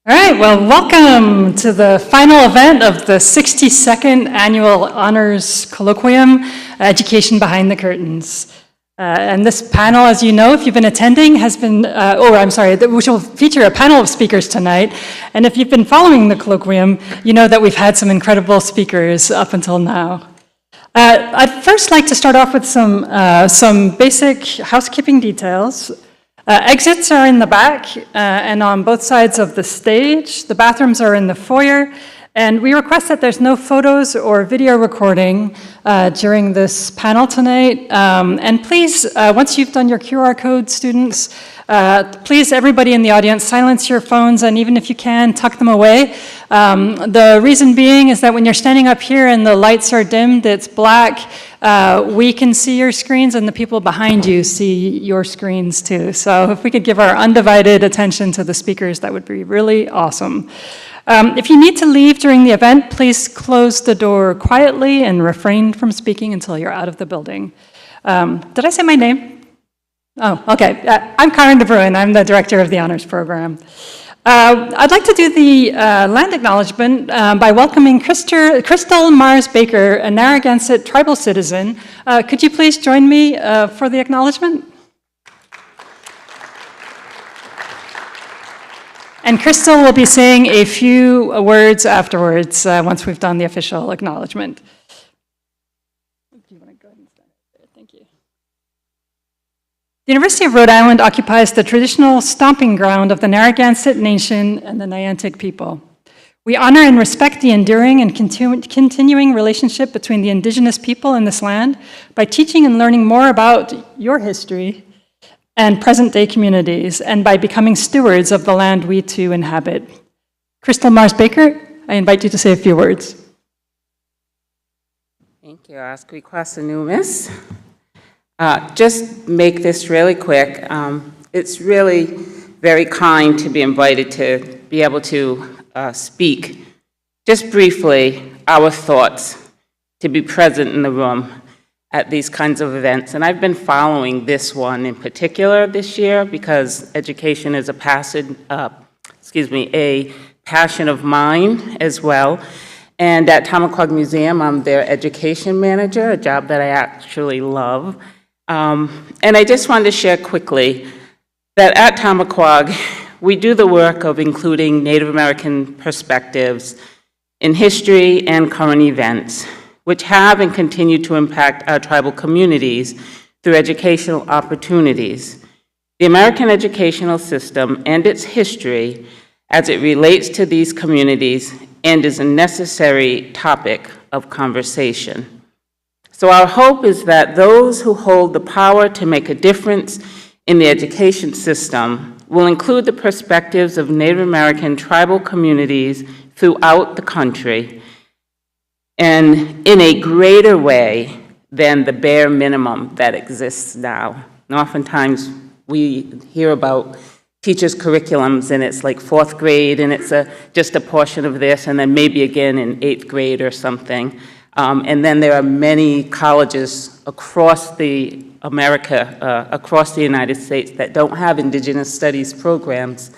All right, well, welcome to the final event of the 62nd Annual Honors Colloquium, Education Behind the Curtains. And this panel, as you know, if you've been attending, has been, which will feature a panel of speakers tonight. And if you've been following the Colloquium, you know that we've had some incredible speakers up until now. I'd first like to start off with some basic housekeeping details. Exits are in the back and on both sides of the stage. The bathrooms are in the foyer, and we request that there's no photos or video recording during this panel tonight. And please, once you've done your QR code, students, please, everybody in the audience, silence your phones, and even if you can, tuck them away. The reason being is that when you're standing up here and the lights are dimmed, it's black, we can see your screens and the people behind you see your screens too. So if we could give our undivided attention to the speakers, that would be really awesome. If you need to leave during the event, please close the door quietly and refrain from speaking until you're out of the building. Did I say my name? Oh, okay. I'm Karen De Bruin. I'm the director of the Honors Program. I'd like to do the land acknowledgement by welcoming Crystal Mars Baker, a Narragansett tribal citizen. Could you please join me for the acknowledgement? And Crystal will be saying a few words afterwards once we've done the official acknowledgement. If you want to go ahead and stand there, thank you. The University of Rhode Island occupies the traditional stomping ground of the Narragansett Nation and the Niantic people. We honor and respect the enduring and continuing relationship between the indigenous people in this land by teaching and learning more about your history and present-day communities, and by becoming stewards of the land we too inhabit. Crystal Mars Baker, I invite you to say a few words. Thank you, Asquequas Anumis. Just make this really quick. It's really very kind to be invited to be able to speak. Just briefly, our thoughts, to be present in the room at these kinds of events. And I've been following this one in particular this year because education is a passion of mine as well. And at Tamaqua Museum, I'm their education manager, a job that I actually love. And I just wanted to share quickly that at Tamaqua, we do the work of including Native American perspectives in history and current events, which have and continue to impact our tribal communities through educational opportunities. The American educational system and its history as it relates to these communities and is a necessary topic of conversation. So our hope is that those who hold the power to make a difference in the education system will include the perspectives of Native American tribal communities throughout the country, and in a greater way than the bare minimum that exists now. And oftentimes we hear about teachers' curriculums and it's like 4th grade and it's just a portion of this and then maybe again in 8th grade or something. And then there are many colleges across the across the United States that don't have Indigenous Studies programs.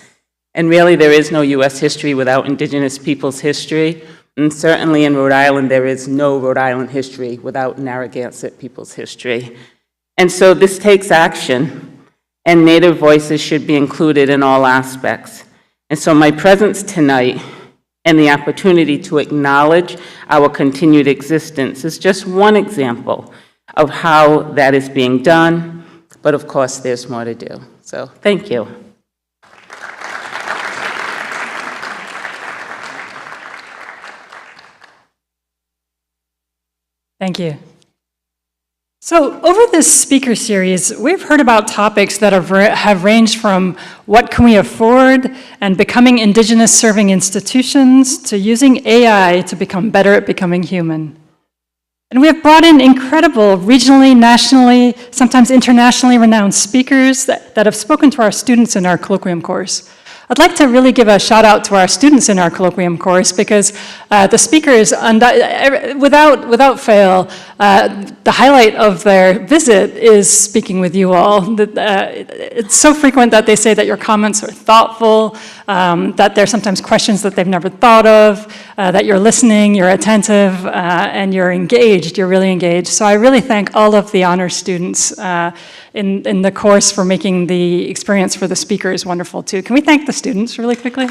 And really there is no U.S. history without Indigenous people's history. And certainly in Rhode Island, there is no Rhode Island history without Narragansett people's history. And so this takes action, and Native voices should be included in all aspects. And so my presence tonight and the opportunity to acknowledge our continued existence is just one example of how that is being done. But of course, there's more to do. So thank you. Thank you. So over this speaker series, we've heard about topics that have ranged from what can we afford and becoming Indigenous serving institutions to using AI to become better at becoming human. And we have brought in incredible regionally, nationally, sometimes internationally renowned speakers that have spoken to our students in our Colloquium course. I'd like to really give a shout out to our students in our Colloquium course because the speakers, without fail, the highlight of their visit is speaking with you all. It's so frequent that they say that your comments are thoughtful, that there's sometimes questions that they've never thought of, that you're listening, you're attentive, and you're engaged, you're really engaged. So I really thank all of the honors students in the course for making the experience for the speakers wonderful too. Can we thank the students really quickly?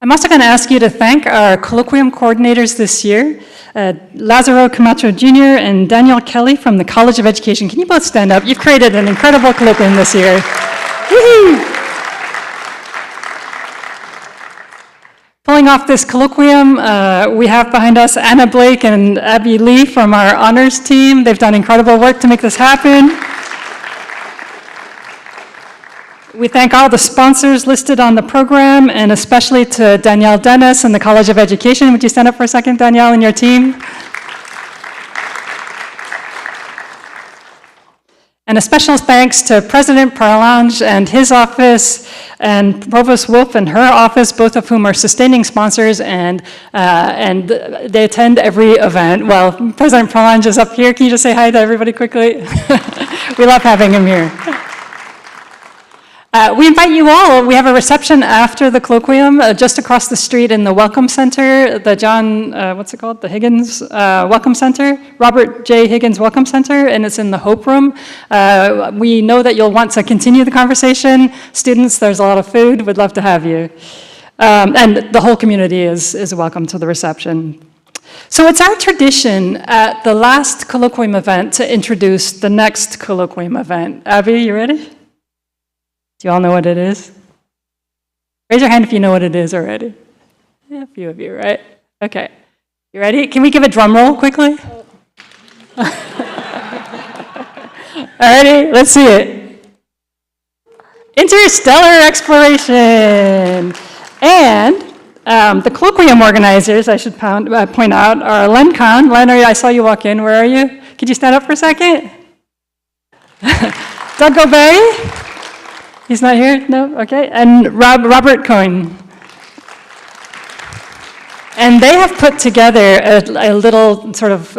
I'm also going to ask you to thank our Colloquium coordinators this year, Lazaro Camacho Jr. and Danielle Kelly from the College of Education. Can you both stand up? You've created an incredible Colloquium this year. Woo-hoo! Pulling off this Colloquium, we have behind us Anna Blake and Abby Lee from our honors team. They've done incredible work to make this happen. We thank all the sponsors listed on the program, and especially to Danielle Dennis and the College of Education. Would you stand up for a second, Danielle, and your team? And a special thanks to President Parlange and his office, and Provost Wolf and her office, both of whom are sustaining sponsors, and they attend every event. Well, President Parlange is up here. Can you just say hi to everybody quickly? We love having him here. We invite you all. We have a reception after the Colloquium just across the street in the Welcome Center, the John, what's it called? The Higgins Welcome Center, Robert J. Higgins Welcome Center, and it's in the Hope Room. We know that you'll want to continue the conversation. Students, there's a lot of food. We'd love to have you. And the whole community is welcome to the reception. So it's our tradition at the last Colloquium event to introduce the next Colloquium event. Abby, you ready? Do you all know what it is? Raise your hand if you know what it is already. Yeah, a few of you, right? Okay. You ready? Can we give a drum roll quickly? Alrighty, let's see it. Interstellar exploration. And the Colloquium organizers, I should point out, are Len Kahn. Len, I saw you walk in. Where are you? Could you stand up for a second? Doug O'Berry? He's not here? No? Okay. And Robert Cohen. And they have put together a little sort of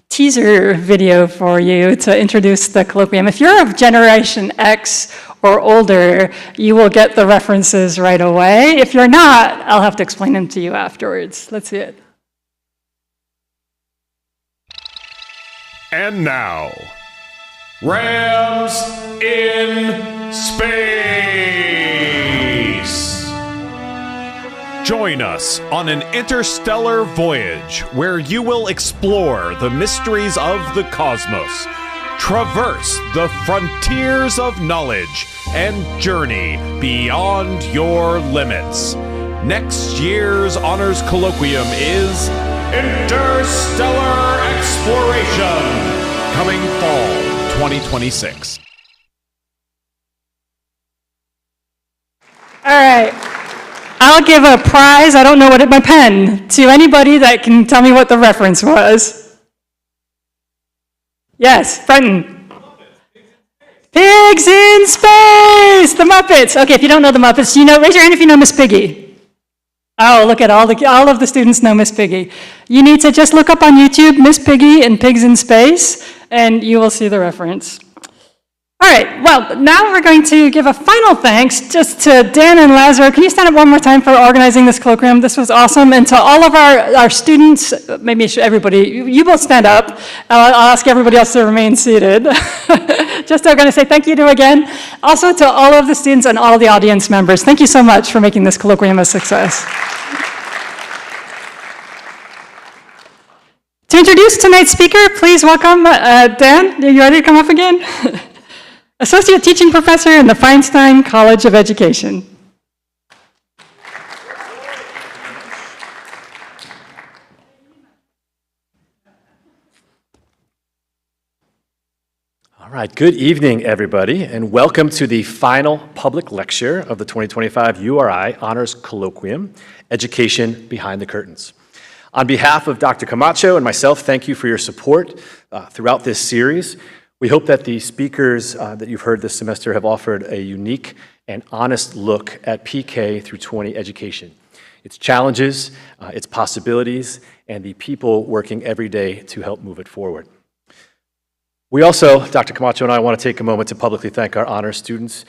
teaser video for you to introduce the Colloquium. If you're of Generation X or older, you will get the references right away. If you're not, I'll have to explain them to you afterwards. Let's see it. And now, Rams in Space! Join us on an interstellar voyage where you will explore the mysteries of the cosmos, traverse the frontiers of knowledge, and journey beyond your limits. Next year's Honors Colloquium is Interstellar Exploration, coming fall 2026. All right. I'll give a prize, I don't know what, my pen, to anybody that can tell me what the reference was. Yes, Brenton. Pigs in Space! The Muppets! Okay, if you don't know the Muppets, raise your hand if you know Miss Piggy. Oh, look at all of the students know Miss Piggy. You need to just look up on YouTube Miss Piggy and Pigs in Space, and you will see the reference. All right, well, now we're going to give a final thanks just to Dan and Lazaro. Can you stand up one more time for organizing this colloquium? This was awesome. And to all of our students, maybe everybody, you both stand up. I'll ask everybody else to remain seated. Just I'm going to say thank you to again. Also to all of the students and all the audience members. Thank you so much for making this colloquium a success. To introduce tonight's speaker, please welcome Dan. Are you ready to come up again? Associate Teaching Professor in the Feinstein College of Education. All right, good evening, everybody, and welcome to the final public lecture of the 2025 URI Honors Colloquium, Education Behind the Curtains. On behalf of Dr. Camacho and myself, thank you for your support throughout this series. We hope that the speakers that you've heard this semester have offered a unique and honest look at PK through 20 education, its challenges, its possibilities, and the people working every day to help move it forward. We also, Dr. Camacho and I, want to take a moment to publicly thank our honors students.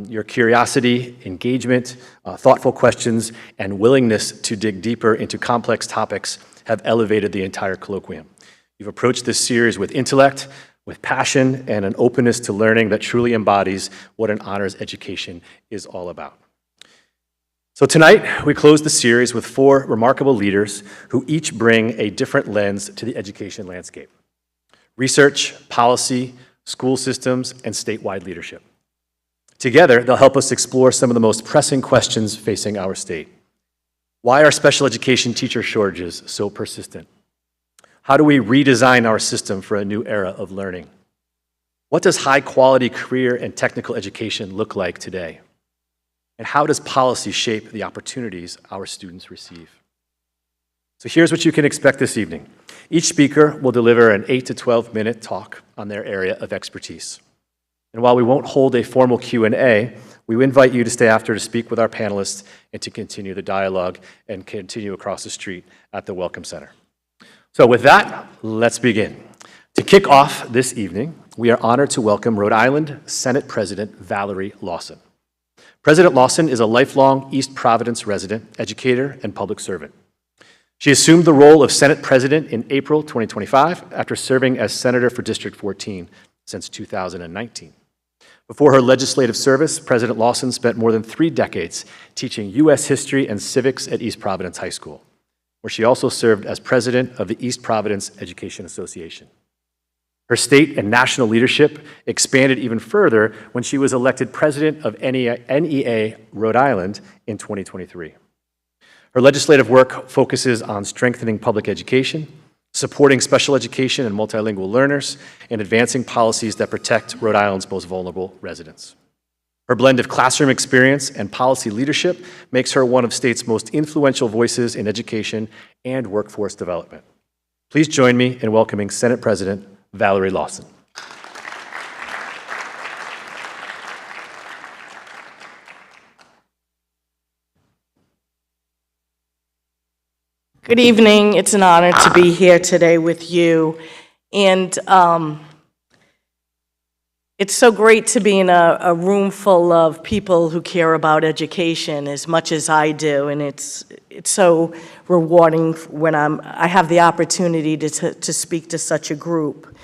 Your curiosity, engagement, thoughtful questions, and willingness to dig deeper into complex topics have elevated the entire colloquium. You've approached this series with intellect, with passion, and an openness to learning that truly embodies what an honors education is all about. So tonight, we close the series with 4 remarkable leaders who each bring a different lens to the education landscape: research, policy, school systems, and statewide leadership. Together, they'll help us explore some of the most pressing questions facing our state. Why are special education teacher shortages so persistent? How do we redesign our system for a new era of learning? What does high-quality career and technical education look like today? And how does policy shape the opportunities our students receive? So here's what you can expect this evening. Each speaker will deliver an 8 to 12-minute talk on their area of expertise. And while we won't hold a formal Q&A, we invite you to stay after to speak with our panelists and to continue the dialogue and continue across the street at the Welcome Center. So with that, let's begin. To kick off this evening, we are honored to welcome Rhode Island Senate President Valerie Lawson. President Lawson is a lifelong East Providence resident, educator, and public servant. She assumed the role of Senate President in April 2025 after serving as Senator for District 14 since 2019. Before her legislative service, President Lawson spent more than 3 decades teaching U.S. history and civics at East Providence High School, where she also served as president of the East Providence Education Association. Her state and national leadership expanded even further when she was elected president of NEA Rhode Island in 2023. Her legislative work focuses on strengthening public education, supporting special education and multilingual learners, and advancing policies that protect Rhode Island's most vulnerable residents. Her blend of classroom experience and policy leadership makes her one of state's most influential voices in education and workforce development. Please join me in welcoming Senate President Valerie Lawson. Good evening. It's an honor to be here today with you. And it's so great to be in a room full of people who care about education as much as I do. And it's so rewarding when I have the opportunity to speak to such a group.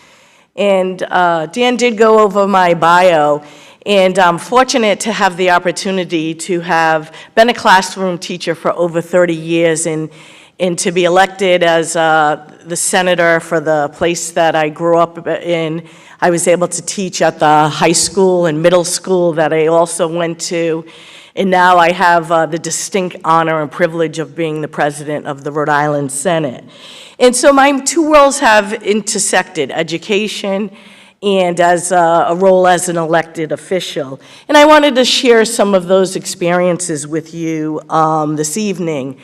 And Dan did go over my bio. And I'm fortunate to have the opportunity to have been a classroom teacher for over 30 years and to be elected as the senator for the place that I grew up in. I was able to teach at the high school and middle school that I also went to. And now I have the distinct honor and privilege of being the president of the Rhode Island Senate. And so my 2 worlds have intersected, education and as a role as an elected official. And I wanted to share some of those experiences with you this evening.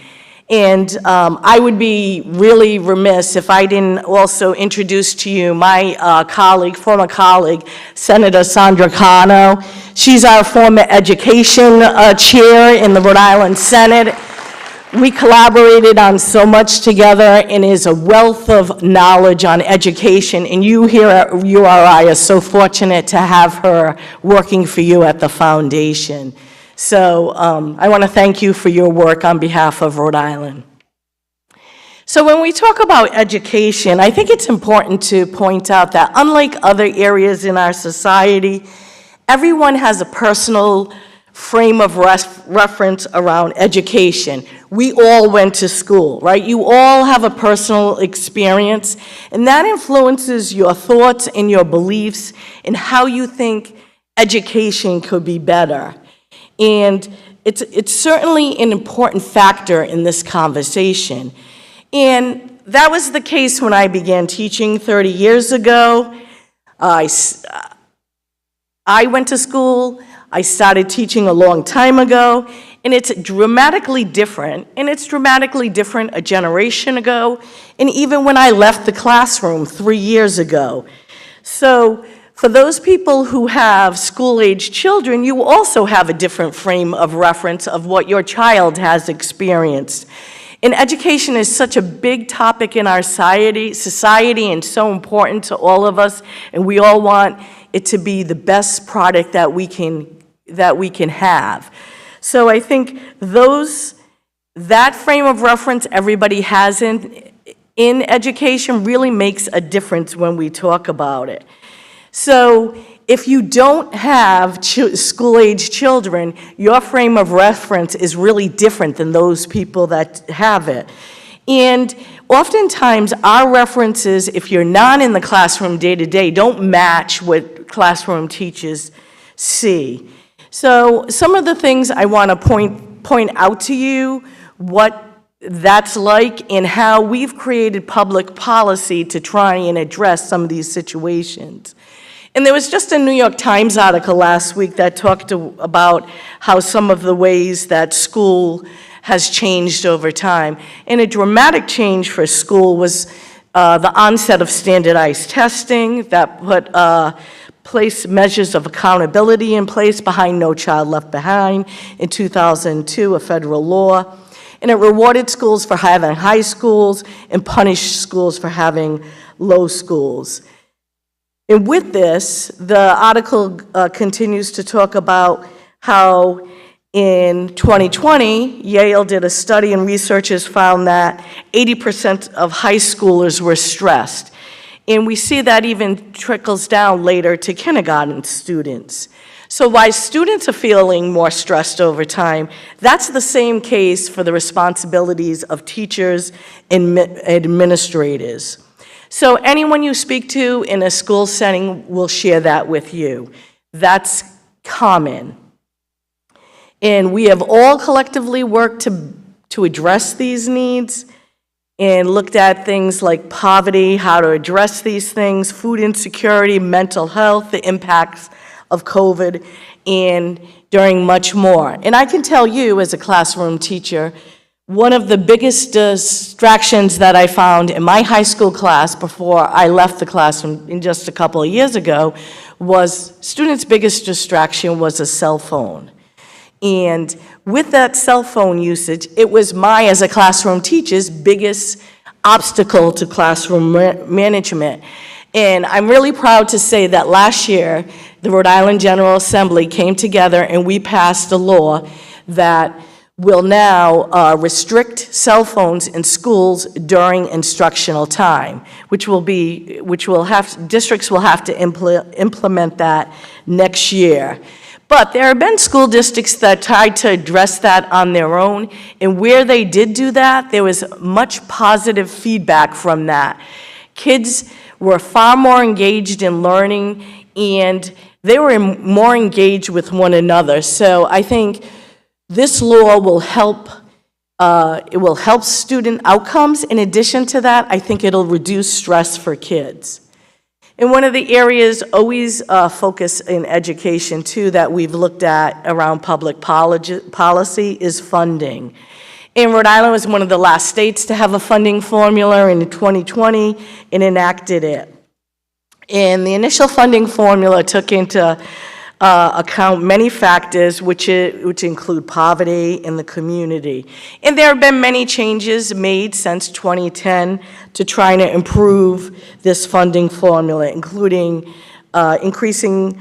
And I would be really remiss if I didn't also introduce to you my colleague, former colleague, Senator Sandra Cano. She's our former education chair in the Rhode Island Senate. We collaborated on so much together and is a wealth of knowledge on education. And you here at URI are so fortunate to have her working for you at the foundation. So I want to thank you for your work on behalf of Rhode Island. So when we talk about education, I think it's important to point out that unlike other areas in our society, everyone has a personal frame of reference around education. We all went to school, right? You all have a personal experience, and that influences your thoughts and your beliefs and how you think education could be better. And it's certainly an important factor in this conversation. And that was the case when I began teaching 30 years ago. I went to school, I started teaching a long time ago, and it's dramatically different. And it's dramatically different a generation ago, and even when I left the classroom 3 years ago. So For those people who have school-age children, you also have a different frame of reference of what your child has experienced. And education is such a big topic in our society and so important to all of us, and we all want it to be the best product that we can have. So I think that frame of reference everybody has in education really makes a difference when we talk about it. So if you don't have school-age children, your frame of reference is really different than those people that have it. And oftentimes, our references, if you're not in the classroom day to day, don't match what classroom teachers see. So some of the things I want to point out to you, what that's like and how we've created public policy to try and address some of these situations. And there was just a New York Times article last week that talked about how some of the ways that school has changed over time. And a dramatic change for school was the onset of standardized testing that put place measures of accountability in place behind No Child Left Behind in 2002, a federal law. And it rewarded schools for having high schools and punished schools for having low schools. And with this, the article continues to talk about how in 2020, Yale did a study and researchers found that 80% of high schoolers were stressed. And we see that even trickles down later to kindergarten students. So while students are feeling more stressed over time, that's the same case for the responsibilities of teachers and administrators. So anyone you speak to in a school setting will share that with you. That's common. And we have all collectively worked to address these needs and looked at things like poverty, how to address these things, food insecurity, mental health, the impacts of COVID, and during much more. And I can tell you as a classroom teacher, one of the biggest distractions that I found in my high school class before I left the classroom just a couple of years ago was students' biggest distraction was a cell phone. And with that cell phone usage, it was as a classroom teacher's biggest obstacle to classroom management. And I'm really proud to say that last year, the Rhode Island General Assembly came together and we passed a law that will now restrict cell phones in schools during instructional time, districts will have to implement that next year. But there have been school districts that tried to address that on their own, and where they did do that, there was much positive feedback from that. Kids were far more engaged in learning, and they were more engaged with one another. So I think this law will help, it will help student outcomes. In addition to that, I think it'll reduce stress for kids. And one of the areas always focus in education too that we've looked at around public policy is funding. And Rhode Island was one of the last states to have a funding formula in 2020 and enacted it. And the initial funding formula took into account many factors which include poverty in the community. And there have been many changes made since 2010 to trying to improve this funding formula, including increasing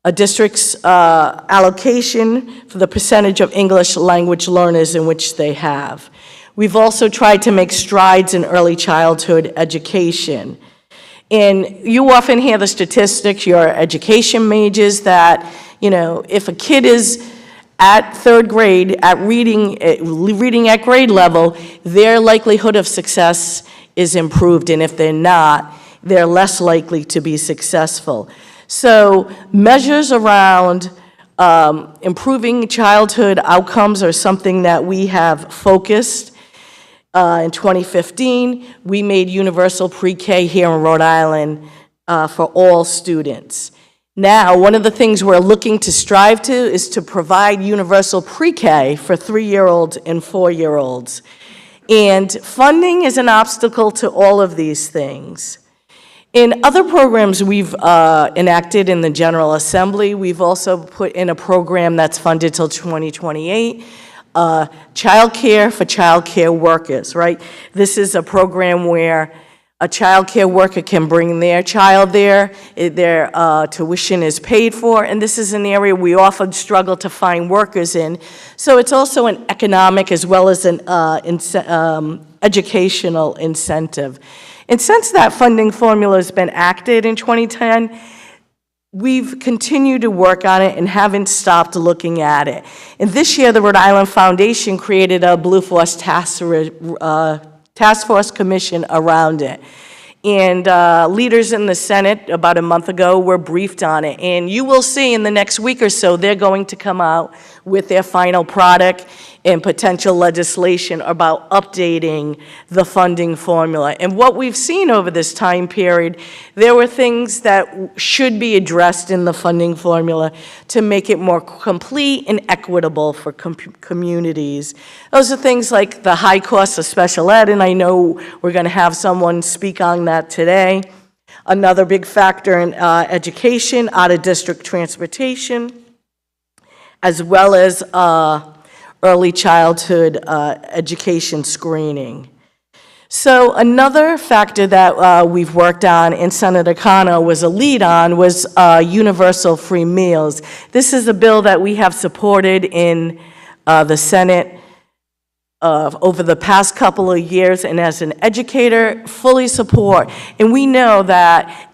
a district's allocation for the percentage of English language learners in which they have. We've also tried to make strides in early childhood education. And you often hear the statistics, your education majors, that, if a kid is at third grade at reading at grade level, their likelihood of success is improved. And if they're not, they're less likely to be successful. So measures around improving childhood outcomes are something that we have focused. In 2015, we made universal pre-K here in Rhode Island for all students. Now, one of the things we're looking to strive to is to provide universal pre-K for 3-year-olds and 4-year-olds. And funding is an obstacle to all of these things. In other programs we've enacted in the General Assembly, we've also put in a program that's funded till 2028, child care for child care workers, right? This is a program where a child care worker can bring their child there, their tuition is paid for, and this is an area we often struggle to find workers in. So it's also an economic as well as an educational incentive. And since that funding formula has been acted in 2010, we've continued to work on it and haven't stopped looking at it. And this year, the Rhode Island Foundation created a Blue Force task force commission around it. And leaders in the Senate about a month ago were briefed on it. And you will see in the next week or so, they're going to come out with their final product and potential legislation about updating the funding formula. And what we've seen over this time period, there were things that should be addressed in the funding formula to make it more complete and equitable for communities. Those are things like the high cost of special ed, and I know we're going to have someone speak on that today. Another big factor in education, out-of-district transportation, as well as early childhood education screening. So another factor that we've worked on, and Senator Cano was a lead on, was universal free meals. This is a bill that we have supported in the Senate over the past couple of years, and as an educator, fully support. And we know that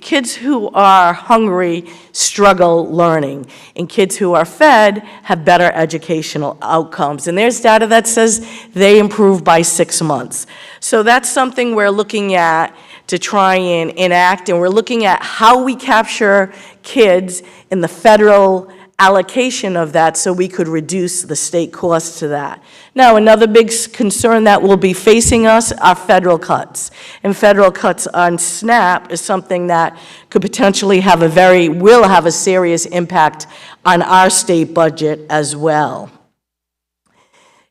kids who are hungry struggle learning, and kids who are fed have better educational outcomes. And there's data that says they improve by 6 months. So that's something we're looking at to try and enact, and we're looking at how we capture kids in the federal allocation of that so we could reduce the state cost to that. Now, another big concern that will be facing us are federal cuts. And federal cuts on SNAP is something that could potentially will have a serious impact on our state budget as well.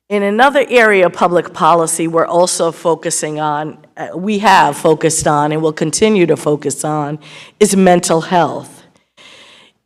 In another area of public policy we're also focusing on, we have focused on and will continue to focus on, is mental health.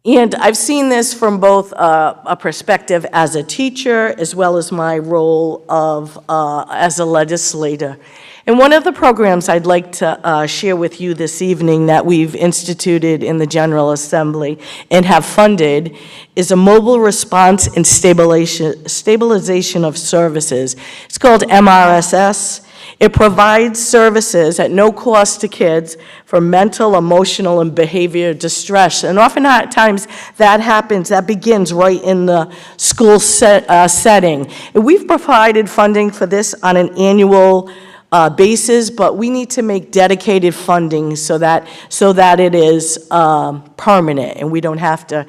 And I've seen this from both a perspective as a teacher as well as my role as a legislator. And one of the programs I'd like to share with you this evening that we've instituted in the General Assembly and have funded is a mobile response and stabilization of services. It's called MRSS. It provides services at no cost to kids for mental, emotional, and behavior distress. And oftentimes that begins right in the school setting. And we've provided funding for this on an annual basis, but we need to make dedicated funding so that it is permanent, and we don't have to.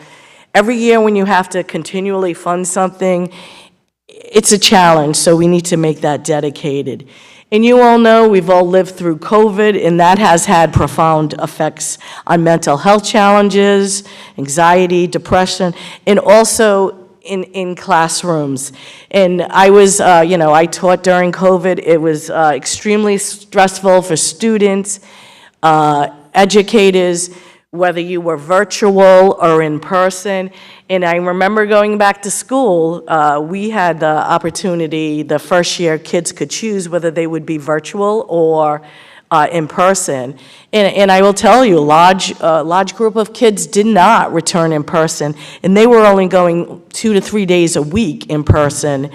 Every year when you have to continually fund something, it's a challenge, so we need to make that dedicated. And you all know we've all lived through COVID, and that has had profound effects on mental health challenges, anxiety, depression, and also in classrooms. And I was, I taught during COVID. It was extremely stressful for students, educators, whether you were virtual or in person. And I remember going back to school, we had the opportunity, the first year kids could choose whether they would be virtual or in person. And I will tell you, a large group of kids did not return in person, and they were only going 2 to 3 days a week in person.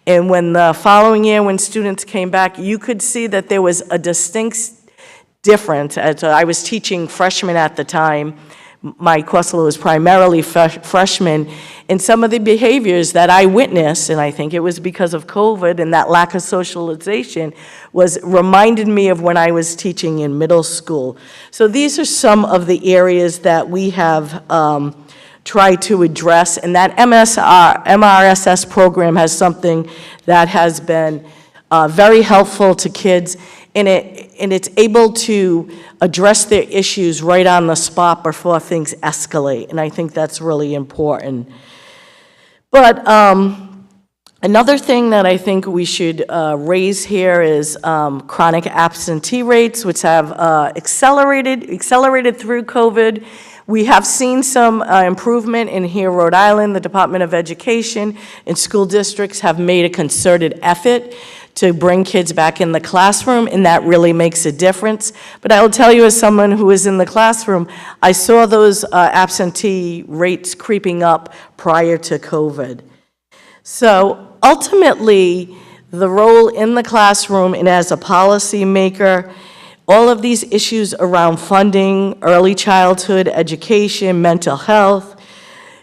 And when the following year, when students came back, you could see that there was a distinct difference. As I was teaching freshmen at the time, my course was primarily freshmen, and some of the behaviors that I witnessed, and I think it was because of COVID and that lack of socialization, reminded me of when I was teaching in middle school. So these are some of the areas that we have tried to address, and that MRSS program has something that has been very helpful to kids, and it's able to address their issues right on the spot before things escalate, and I think that's really important. But Another thing that I think we should raise here is chronic absentee rates, which have accelerated through COVID. We have seen some improvement in here, Rhode Island. The Department of Education and school districts have made a concerted effort to bring kids back in the classroom, and that really makes a difference. But I will tell you, as someone who is in the classroom, I saw those absentee rates creeping up prior to COVID. So ultimately, the role in the classroom and as a policymaker, all of these issues around funding, early childhood education, mental health,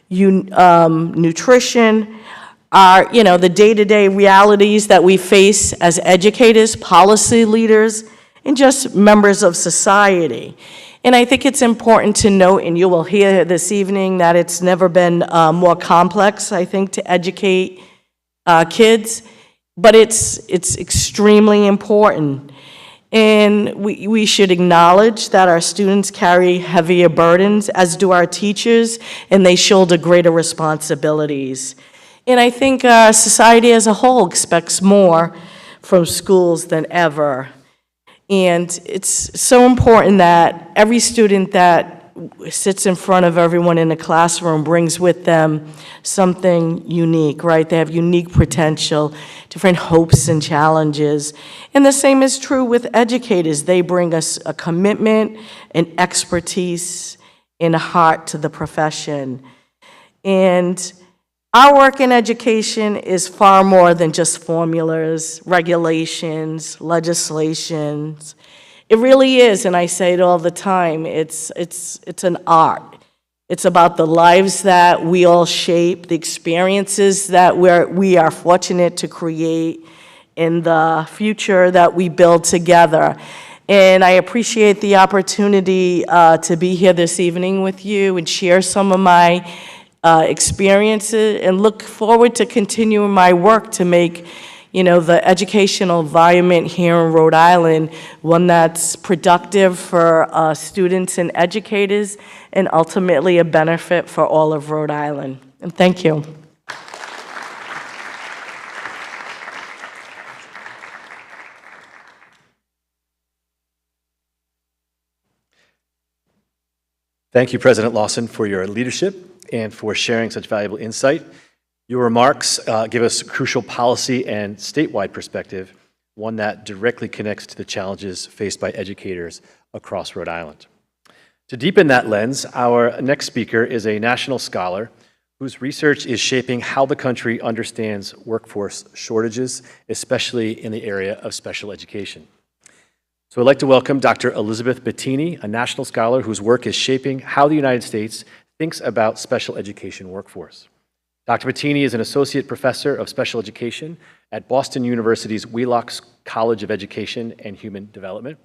nutrition, are, the day-to-day realities that we face as educators, policy leaders, and just members of society. And I think it's important to note, and you will hear this evening, that it's never been more complex, I think, to educate kids, but it's extremely important. And we should acknowledge that our students carry heavier burdens, as do our teachers, and they shoulder greater responsibilities. And I think society as a whole expects more from schools than ever. And it's so important that every student that sits in front of everyone in the classroom brings with them something unique, right? They have unique potential, different hopes and challenges. And the same is true with educators. They bring us a commitment, an expertise, and a heart to the profession. And our work in education is far more than just formulas, regulations, legislations. It really is, and I say it all the time, it's an art. It's about the lives that we all shape, the experiences that we are fortunate to create, and the future that we build together. And I appreciate the opportunity to be here this evening with you and share some of my experiences, and look forward to continuing my work to make the educational environment here in Rhode Island one that's productive for students and educators, and ultimately a benefit for all of Rhode Island. And thank you. Thank you, President Lawson, for your leadership and for sharing such valuable insight. Your remarks give us crucial policy and statewide perspective, one that directly connects to the challenges faced by educators across Rhode Island. To deepen that lens, our next speaker is a national scholar whose research is shaping how the country understands workforce shortages, especially in the area of special education. So I'd like to welcome Dr. Elizabeth Bettini, a national scholar whose work is shaping how the United States thinks about special education workforce. Dr. Bettini is an associate professor of special education at Boston University's Wheelock College of Education and Human Development,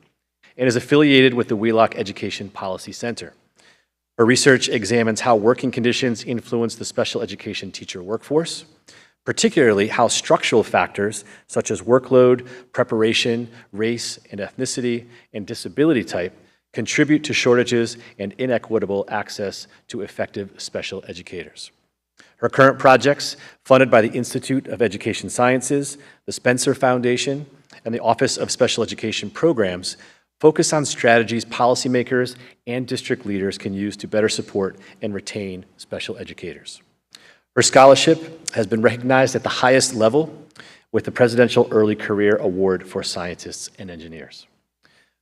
and is affiliated with the Wheelock Education Policy Center. Her research examines how working conditions influence the special education teacher workforce, particularly how structural factors such as workload, preparation, race and ethnicity, and disability type contribute to shortages and inequitable access to effective special educators. Her current projects, funded by the Institute of Education Sciences, the Spencer Foundation, and the Office of Special Education Programs, focus on strategies policymakers and district leaders can use to better support and retain special educators. Her scholarship has been recognized at the highest level with the Presidential Early Career Award for Scientists and Engineers.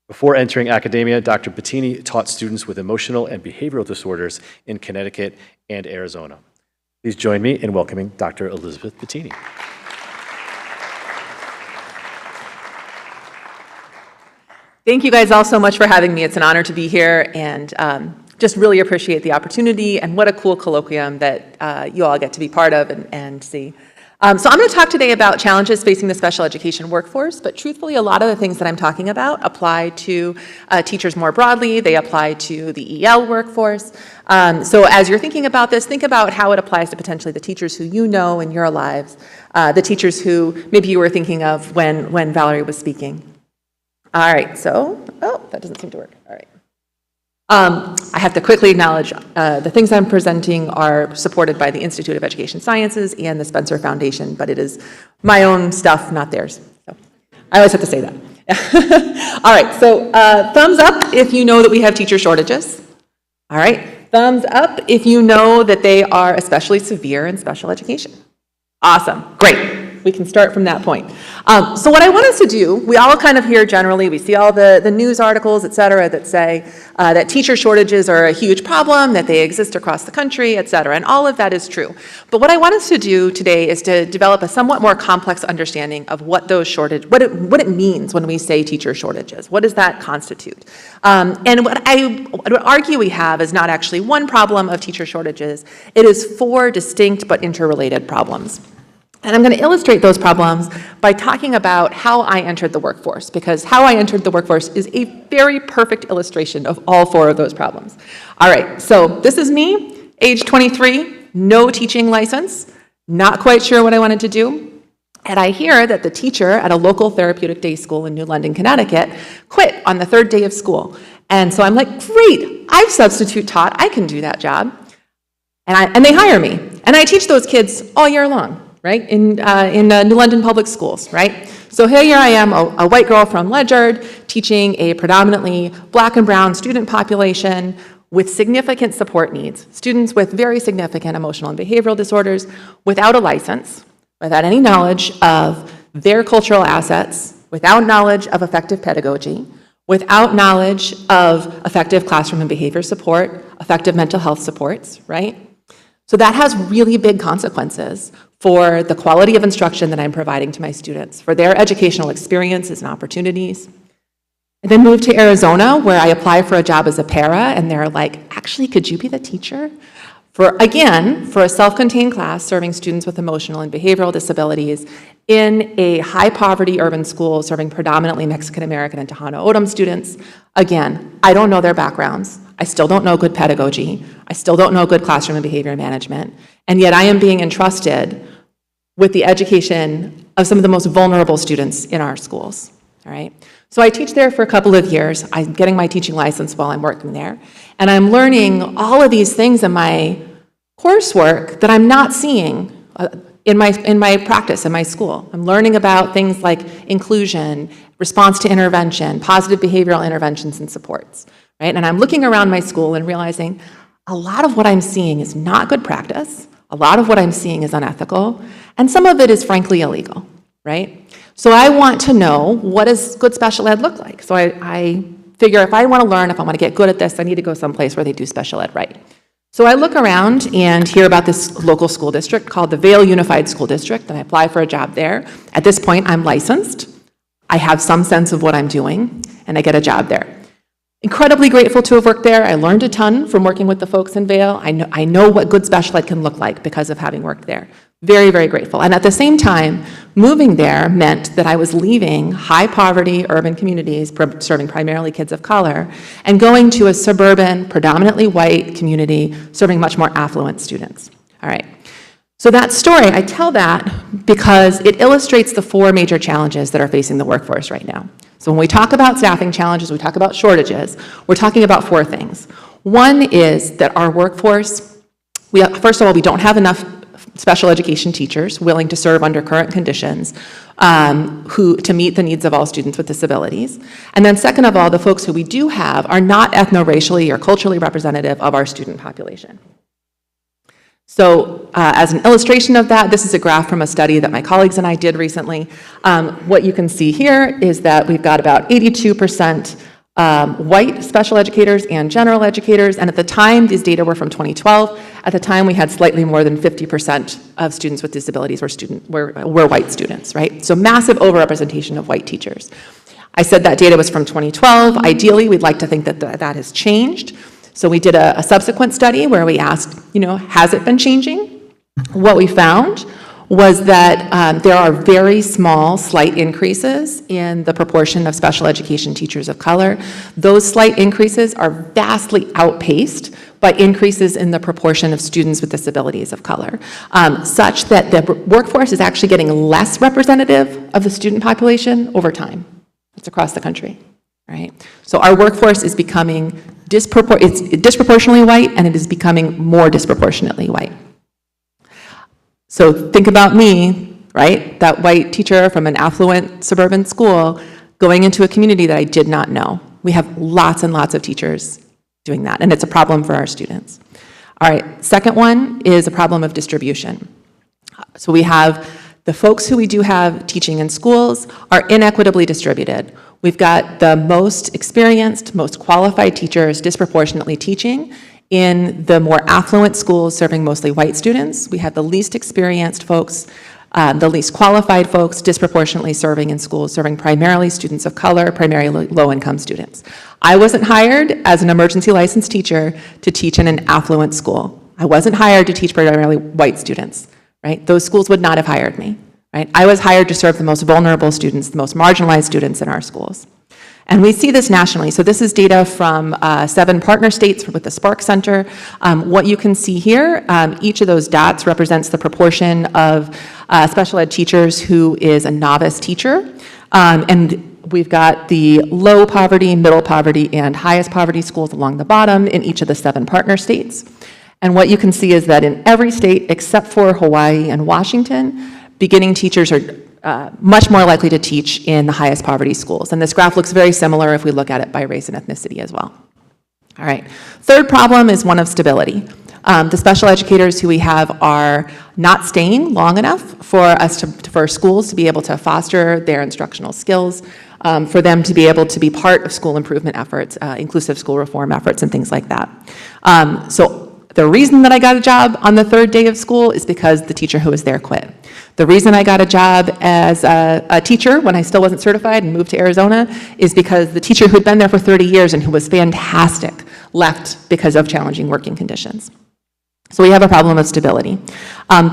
Before entering academia, Dr. Bettini taught students with emotional and behavioral disorders in Connecticut and Arizona. Please join me in welcoming Dr. Elizabeth Bettini. Thank you guys all so much for having me. It's an honor to be here, and just really appreciate the opportunity, and what a cool colloquium that you all get to be part of and see. So I'm going to talk today about challenges facing the special education workforce, but truthfully, a lot of the things that I'm talking about apply to teachers more broadly. They apply to the EL workforce. So as you're thinking about this, think about how it applies to potentially the teachers who you know in your lives, the teachers who maybe you were thinking of when Valerie was speaking. All right, so, that doesn't seem to work. All right. I have to quickly acknowledge the things I'm presenting are supported by the Institute of Education Sciences and the Spencer Foundation, but it is my own stuff, not theirs. So I always have to say that. All right, so thumbs up if you know that we have teacher shortages. All right, thumbs up if you know that they are especially severe in special education. Awesome, great. We can start from that point. So what I want us to do, we all kind of hear generally, we see all the news articles, et cetera, that say that teacher shortages are a huge problem, that they exist across the country, et cetera, and all of that is true. But what I want us to do today is to develop a somewhat more complex understanding of what those what it means when we say teacher shortages. What does that constitute? And what I would argue we have is not actually one problem of teacher shortages, it is 4 distinct but interrelated problems. And I'm going to illustrate those problems by talking about how I entered the workforce, because how I entered the workforce is a very perfect illustration of all 4 of those problems. All right, so this is me, age 23, no teaching license, not quite sure what I wanted to do. And I hear that the teacher at a local therapeutic day school in New London, Connecticut, quit on the 3rd day of school. And so I'm like, great, I've substitute taught, I can do that job. And they hire me. And I teach those kids all year long. Right, in New London public schools, right? So here I am, a white girl from Ledyard, teaching a predominantly black and brown student population with significant support needs, students with very significant emotional and behavioral disorders, without a license, without any knowledge of their cultural assets, without knowledge of effective pedagogy, without knowledge of effective classroom and behavior support, effective mental health supports, right? So that has really big consequences for the quality of instruction that I'm providing to my students, for their educational experiences and opportunities. I then moved to Arizona, where I apply for a job as a para, and they're like, actually, could you be the teacher? For a self-contained class serving students with emotional and behavioral disabilities in a high-poverty urban school serving predominantly Mexican-American and Tejano Odom students. Again, I don't know their backgrounds. I still don't know good pedagogy. I still don't know good classroom and behavior management. And yet I am being entrusted with the education of some of the most vulnerable students in our schools, all right? So I teach there for a couple of years. I'm getting my teaching license while I'm working there. And I'm learning all of these things in my coursework that I'm not seeing in my practice in my school. I'm learning about things like inclusion, response to intervention, positive behavioral interventions and supports, right? And I'm looking around my school and realizing a lot of what I'm seeing is not good practice. A lot of what I'm seeing is unethical, and some of it is frankly illegal, right? So I want to know, what does good special ed look like? So I figure if I want to learn, if I want to get good at this, I need to go someplace where they do special ed right. So I look around and hear about this local school district called the Vail Unified School District, and I apply for a job there. At this point, I'm licensed. I have some sense of what I'm doing, and I get a job there. Incredibly grateful to have worked there. I learned a ton from working with the folks in Vail. I know what good special ed can look like because of having worked there. Very, very grateful. And at the same time, moving there meant that I was leaving high poverty urban communities serving primarily kids of color and going to a suburban, predominantly white community serving much more affluent students. All right. So that story, I tell that because it illustrates the 4 major challenges that are facing the workforce right now. So when we talk about staffing challenges, we talk about shortages, we're talking about 4 things. One is that our workforce, first of all, we don't have enough special education teachers willing to serve under current conditions to meet the needs of all students with disabilities. And then second of all, the folks who we do have are not ethno-racially or culturally representative of our student population. So as an illustration of that, this is a graph from a study that my colleagues and I did recently. What you can see here is that we've got about 82% white special educators and general educators, and at the time, these data were from 2012, at the time we had slightly more than 50% of students with disabilities were white students, right? So massive overrepresentation of white teachers. I said that data was from 2012. Ideally, we'd like to think that that has changed. So we did a subsequent study where we asked, has it been changing? What we found was that there are very small, slight increases in the proportion of special education teachers of color. Those slight increases are vastly outpaced by increases in the proportion of students with disabilities of color, such that the workforce is actually getting less representative of the student population over time. It's across the country, right? So our workforce is becoming It's disproportionately white, and it is becoming more disproportionately white. So think about me, right? That white teacher from an affluent suburban school going into a community that I did not know. We have lots and lots of teachers doing that, and it's a problem for our students. All right, second one is a problem of distribution. So we have the folks who we do have teaching in schools are inequitably distributed. We've got the most experienced, most qualified teachers disproportionately teaching in the more affluent schools serving mostly white students. We have the least experienced folks, the least qualified folks disproportionately serving in schools, serving primarily students of color, primarily low-income students. I wasn't hired as an emergency licensed teacher to teach in an affluent school. I wasn't hired to teach primarily white students, right? Those schools would not have hired me, right? I was hired to serve the most vulnerable students, the most marginalized students in our schools. And we see this nationally. So this is data from 7 partner states with the Spark Center. What you can see here, each of those dots represents the proportion of special ed teachers who is a novice teacher. And we've got the low poverty, middle poverty, and highest poverty schools along the bottom in each of the 7 partner states. And what you can see is that in every state except for Hawaii and Washington, beginning teachers are much more likely to teach in the highest poverty schools. And this graph looks very similar if we look at it by race and ethnicity as well. All right, third problem is one of stability. The special educators who we have are not staying long enough for for schools to be able to foster their instructional skills, for them to be able to be part of school improvement efforts, inclusive school reform efforts and things like that. So the reason that I got a job on the 3rd day of school is because the teacher who was there quit. The reason I got a job as a teacher when I still wasn't certified and moved to Arizona is because the teacher who'd been there for 30 years and who was fantastic left because of challenging working conditions. So we have a problem of stability.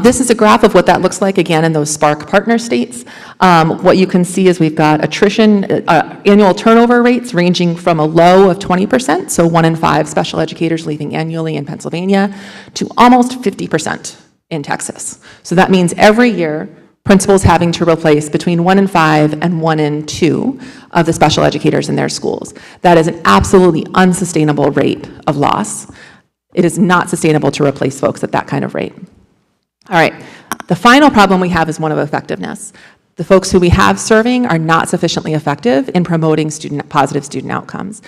This is a graph of what that looks like, again, in those Spark partner states. What you can see is we've got attrition, annual turnover rates ranging from a low of 20%, so 1 in 5 special educators leaving annually in Pennsylvania, to almost 50% in Texas. So that means every year, principals having to replace between 1 in 5 and 1 in 2 of the special educators in their schools. That is an absolutely unsustainable rate of loss. It is not sustainable to replace folks at that kind of rate. All right, the final problem we have is one of effectiveness. The folks who we have serving are not sufficiently effective in promoting positive student outcomes.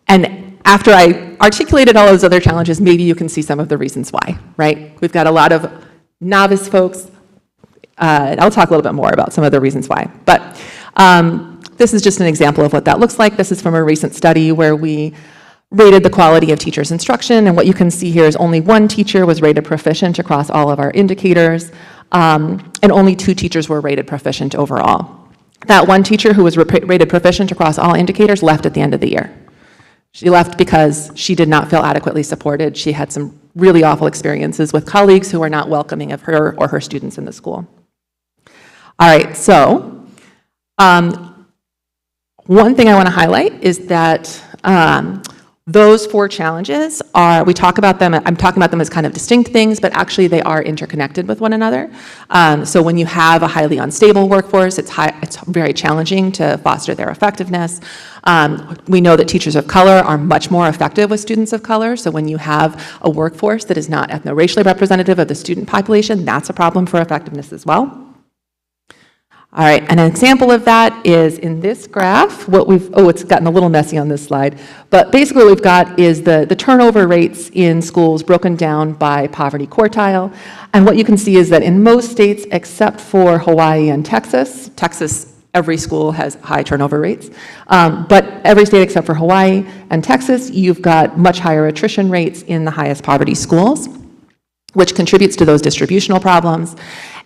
And after I articulated all those other challenges, maybe you can see some of the reasons why, right? We've got a lot of novice folks. I'll talk a little bit more about some of the reasons why. But this is just an example of what that looks like. This is from a recent study where we rated the quality of teachers' instruction, and what you can see here is only 1 teacher was rated proficient across all of our indicators, and only 2 teachers were rated proficient overall. That 1 teacher who was rated proficient across all indicators left at the end of the year. She left because she did not feel adequately supported. She had some really awful experiences with colleagues who were not welcoming of her or her students in the school. All right, so one thing I want to highlight is that those 4 challenges I'm talking about them as kind of distinct things, but actually they are interconnected with one another. So when you have a highly unstable workforce, it's very challenging to foster their effectiveness. We know that teachers of color are much more effective with students of color, so when you have a workforce that is not ethno-racially representative of the student population, that's a problem for effectiveness as well. All right, an example of that is in this graph, it's gotten a little messy on this slide, but basically what we've got is the turnover rates in schools broken down by poverty quartile. And what you can see is that in most states except for Hawaii and Texas, every school has high turnover rates, but every state except for Hawaii and Texas, you've got much higher attrition rates in the highest poverty schools, which contributes to those distributional problems.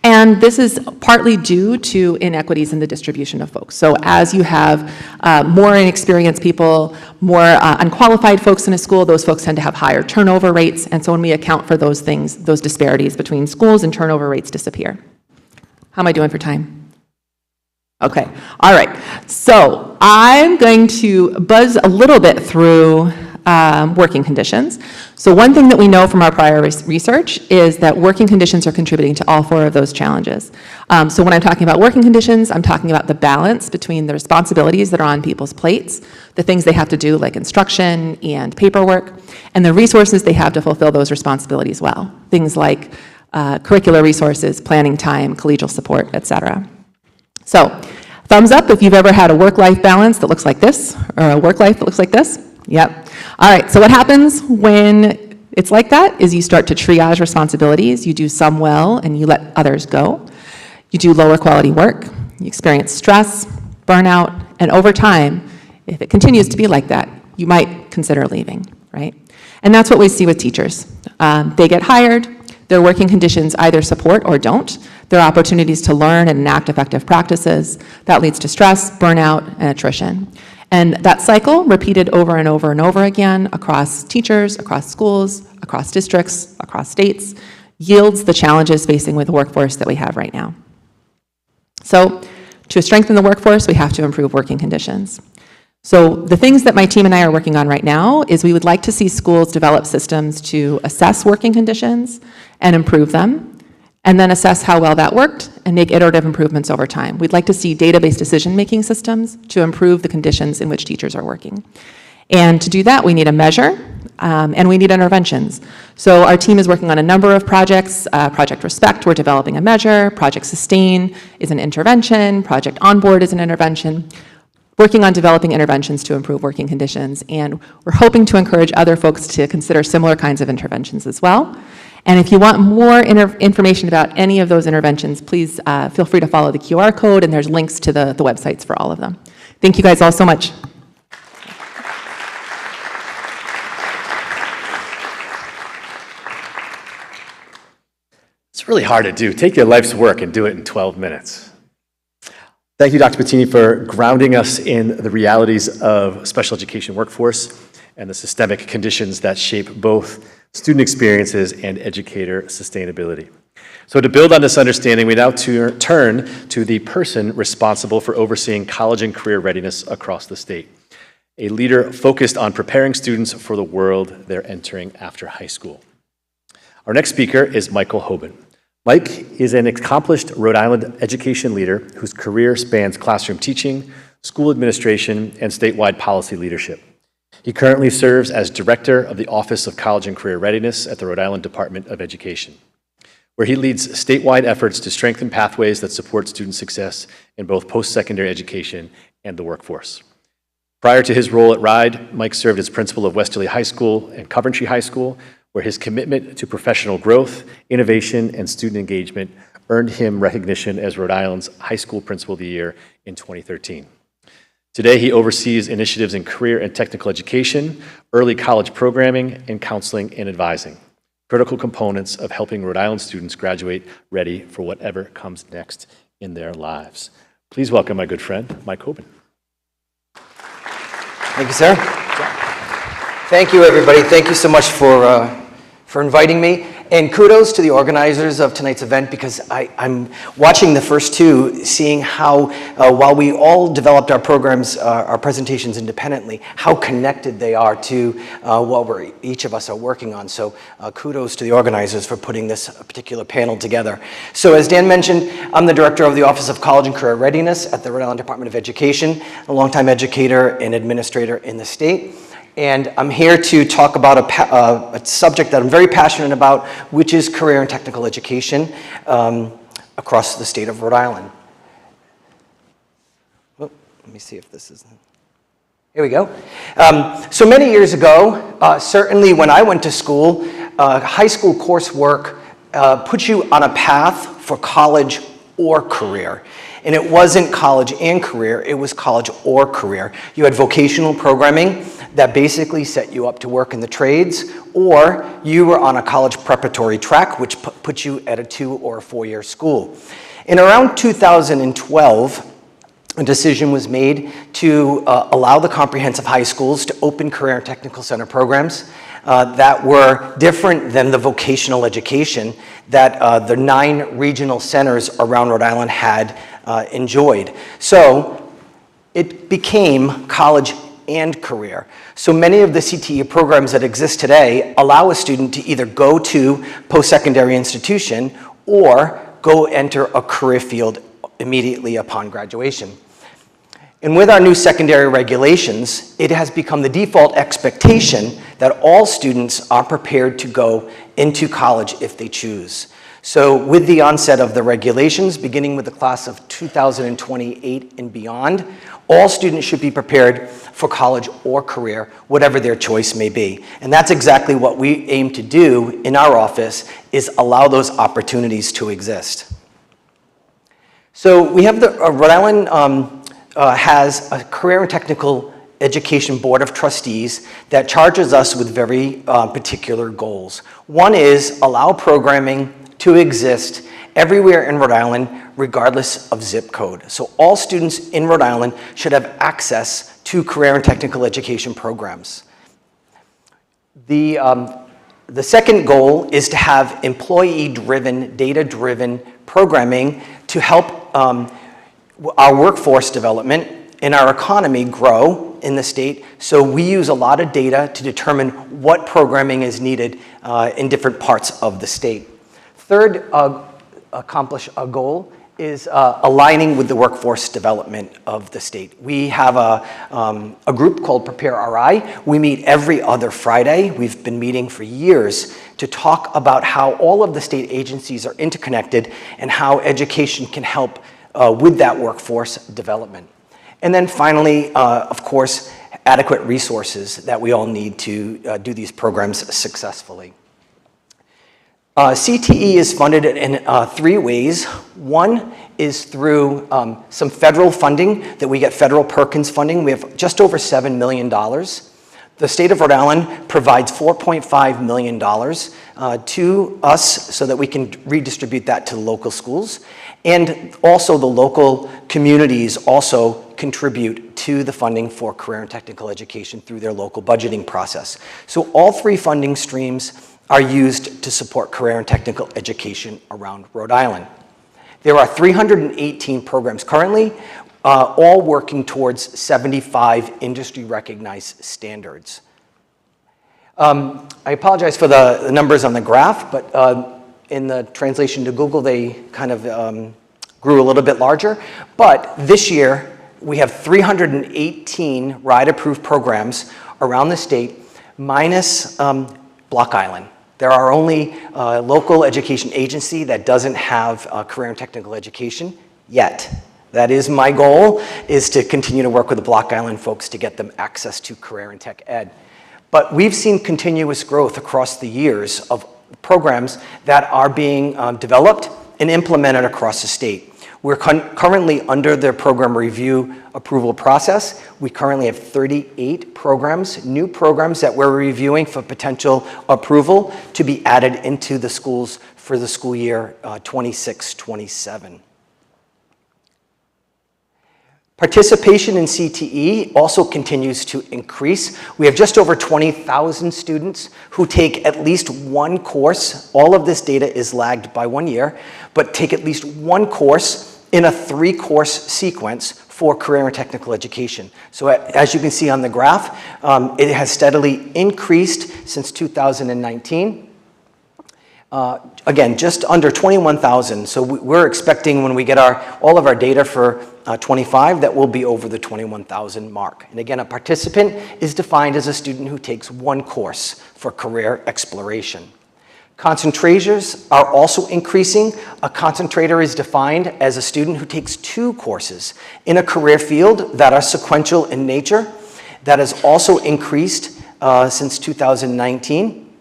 And this is partly due to inequities in the distribution of folks. So as you have more inexperienced people, more unqualified folks in a school, those folks tend to have higher turnover rates. And so when we account for those things, those disparities between schools and turnover rates disappear. How am I doing for time? Okay, all right. So I'm going to buzz a little bit through working conditions. So one thing that we know from our prior research is that working conditions are contributing to all 4 of those challenges. So when I'm talking about working conditions, I'm talking about the balance between the responsibilities that are on people's plates, the things they have to do like instruction and paperwork, and the resources they have to fulfill those responsibilities well. Things like curricular resources, planning time, collegial support, et cetera. So thumbs up if you've ever had a work-life balance that looks like this, or a work life that looks like this. Yep. All right, so what happens when it's like that is you start to triage responsibilities. You do some well and you let others go. You do lower quality work. You experience stress, burnout, and over time, if it continues to be like that, you might consider leaving, right? And that's what we see with teachers. They get hired, their working conditions either support or don't. There are opportunities to learn and enact effective practices. That leads to stress, burnout, and attrition. And that cycle, repeated over and over and over again across teachers, across schools, across districts, across states, yields the challenges facing with the workforce that we have right now. So to strengthen the workforce, we have to improve working conditions. So the things that my team and I are working on right now is we would like to see schools develop systems to assess working conditions and improve them, and then assess how well that worked and make iterative improvements over time. We'd like to see database decision-making systems to improve the conditions in which teachers are working. And to do that, we need a measure, and we need interventions. So our team is working on a number of projects. Project Respect, we're developing a measure. Project Sustain is an intervention. Project Onboard is an intervention. Working on developing interventions to improve working conditions, and we're hoping to encourage other folks to consider similar kinds of interventions as well. And if you want more information about any of those interventions, please feel free to follow the QR code, and there's links to the websites for all of them. Thank you guys all so much. It's really hard to do. Take your life's work and do it in 12 minutes. Thank you, Dr. Bettini, for grounding us in the realities of special education workforce and the systemic conditions that shape both student experiences and educator sustainability. So to build on this understanding, we now turn to the person responsible for overseeing college and career readiness across the state, a leader focused on preparing students for the world they're entering after high school. Our next speaker is Michael Hoban. Mike is an accomplished Rhode Island education leader whose career spans classroom teaching, school administration, and statewide policy leadership. He currently serves as director of the Office of College and Career Readiness at the Rhode Island Department of Education, where he leads statewide efforts to strengthen pathways that support student success in both post-secondary education and the workforce. Prior to his role at Rhode, Mike served as principal of Westerly High School and Coventry High School, where his commitment to professional growth, innovation, and student engagement earned him recognition as Rhode Island's High School Principal of the Year in 2013. Today, he oversees initiatives in career and technical education, early college programming, and counseling and advising, critical components of helping Rhode Island students graduate ready for whatever comes next in their lives. Please welcome my good friend, Mike Hoban. Thank you, sir. Thank you, everybody. Thank you so much for inviting me. And kudos to the organizers of tonight's event, because I'm watching the first two, seeing how, while we all developed our programs, our presentations independently, how connected they are to what each of us are working on. So kudos to the organizers for putting this particular panel together. So as Dan mentioned, I'm the director of the Office of College and Career Readiness at the Rhode Island Department of Education, a longtime educator and administrator in the state. And I'm here to talk about a subject that I'm very passionate about, which is career and technical education across the state of Rhode Island. Oh, let me see if this is... Here we go. So many years ago, certainly when I went to school, high school coursework put you on a path for college or career. And it wasn't college and career, it was college or career. You had vocational programming that basically set you up to work in the trades, or you were on a college preparatory track, which put you at a 2 or a 4-year school. In around 2012, a decision was made to allow the comprehensive high schools to open career and technical center programs that were different than the vocational education that the 9 regional centers around Rhode Island had enjoyed. So it became college and career. So many of the CTE programs that exist today allow a student to either go to post-secondary institution or go enter a career field immediately upon graduation. And with our new secondary regulations, it has become the default expectation that all students are prepared to go into college if they choose. So with the onset of the regulations, beginning with the class of 2028 and beyond, all students should be prepared for college or career, whatever their choice may be. And that's exactly what we aim to do in our office, is allow those opportunities to exist. So we have the Rhode Island has a Career and Technical Education Board of Trustees that charges us with very particular goals. One is allow programming to exist everywhere in Rhode Island, regardless of zip code. So all students in Rhode Island should have access to career and technical education programs. The second goal is to have employee-driven, data-driven programming to help our workforce development and our economy grow in the state. So we use a lot of data to determine what programming is needed in different parts of the state. Third goal is aligning with the workforce development of the state. We have a group called Prepare RI. We meet every other Friday. We've been meeting for years to talk about how all of the state agencies are interconnected and how education can help with that workforce development. And then finally, of course, adequate resources that we all need to do these programs successfully. CTE is funded in three ways. One is through some federal funding that we get, federal Perkins funding. We have just over $7 million. The state of Rhode Island provides $4.5 million to us so that we can redistribute that to local schools. And also the local communities also contribute to the funding for career and technical education through their local budgeting process. So all three funding streams are used to support career and technical education around Rhode Island. There are 318 programs currently, all working towards 75 industry-recognized standards. I apologize for the numbers on the graph, but in the translation to Google, they kind of grew a little bit larger. But this year, we have 318 RIDE-approved programs around the state, minus Block Island. There are only local education agency that doesn't have career and technical education yet. That is my goal, is to continue to work with the Block Island folks to get them access to career and tech ed. But we've seen continuous growth across the years of programs that are being developed and implemented across the state. We're currently under the program review approval process. We currently have 38 programs, new programs that we're reviewing for potential approval to be added into the schools for the school year 26-27. Participation in CTE also continues to increase. We have just over 20,000 students who take at least one course. All of this data is lagged by 1 year, but take at least one course in a 3-course sequence for career and technical education. So as you can see on the graph, it has steadily increased since 2019. Again, just under 21,000. So we're expecting when we get all of our data for 25 that we'll be over the 21,000 mark. And again, a participant is defined as a student who takes one course for career exploration. Concentrators are also increasing. A concentrator is defined as a student who takes 2 courses in a career field that are sequential in nature. That has also increased since 2019.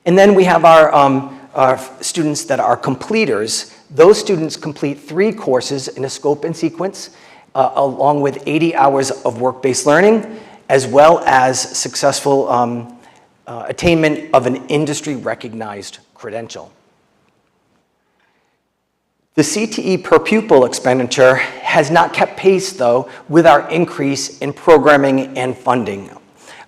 And then we have our students that are completers. Those students complete 3 courses in a scope and sequence, along with 80 hours of work-based learning, as well as successful attainment of an industry-recognized credential. The CTE per pupil expenditure has not kept pace, though, with our increase in programming and funding.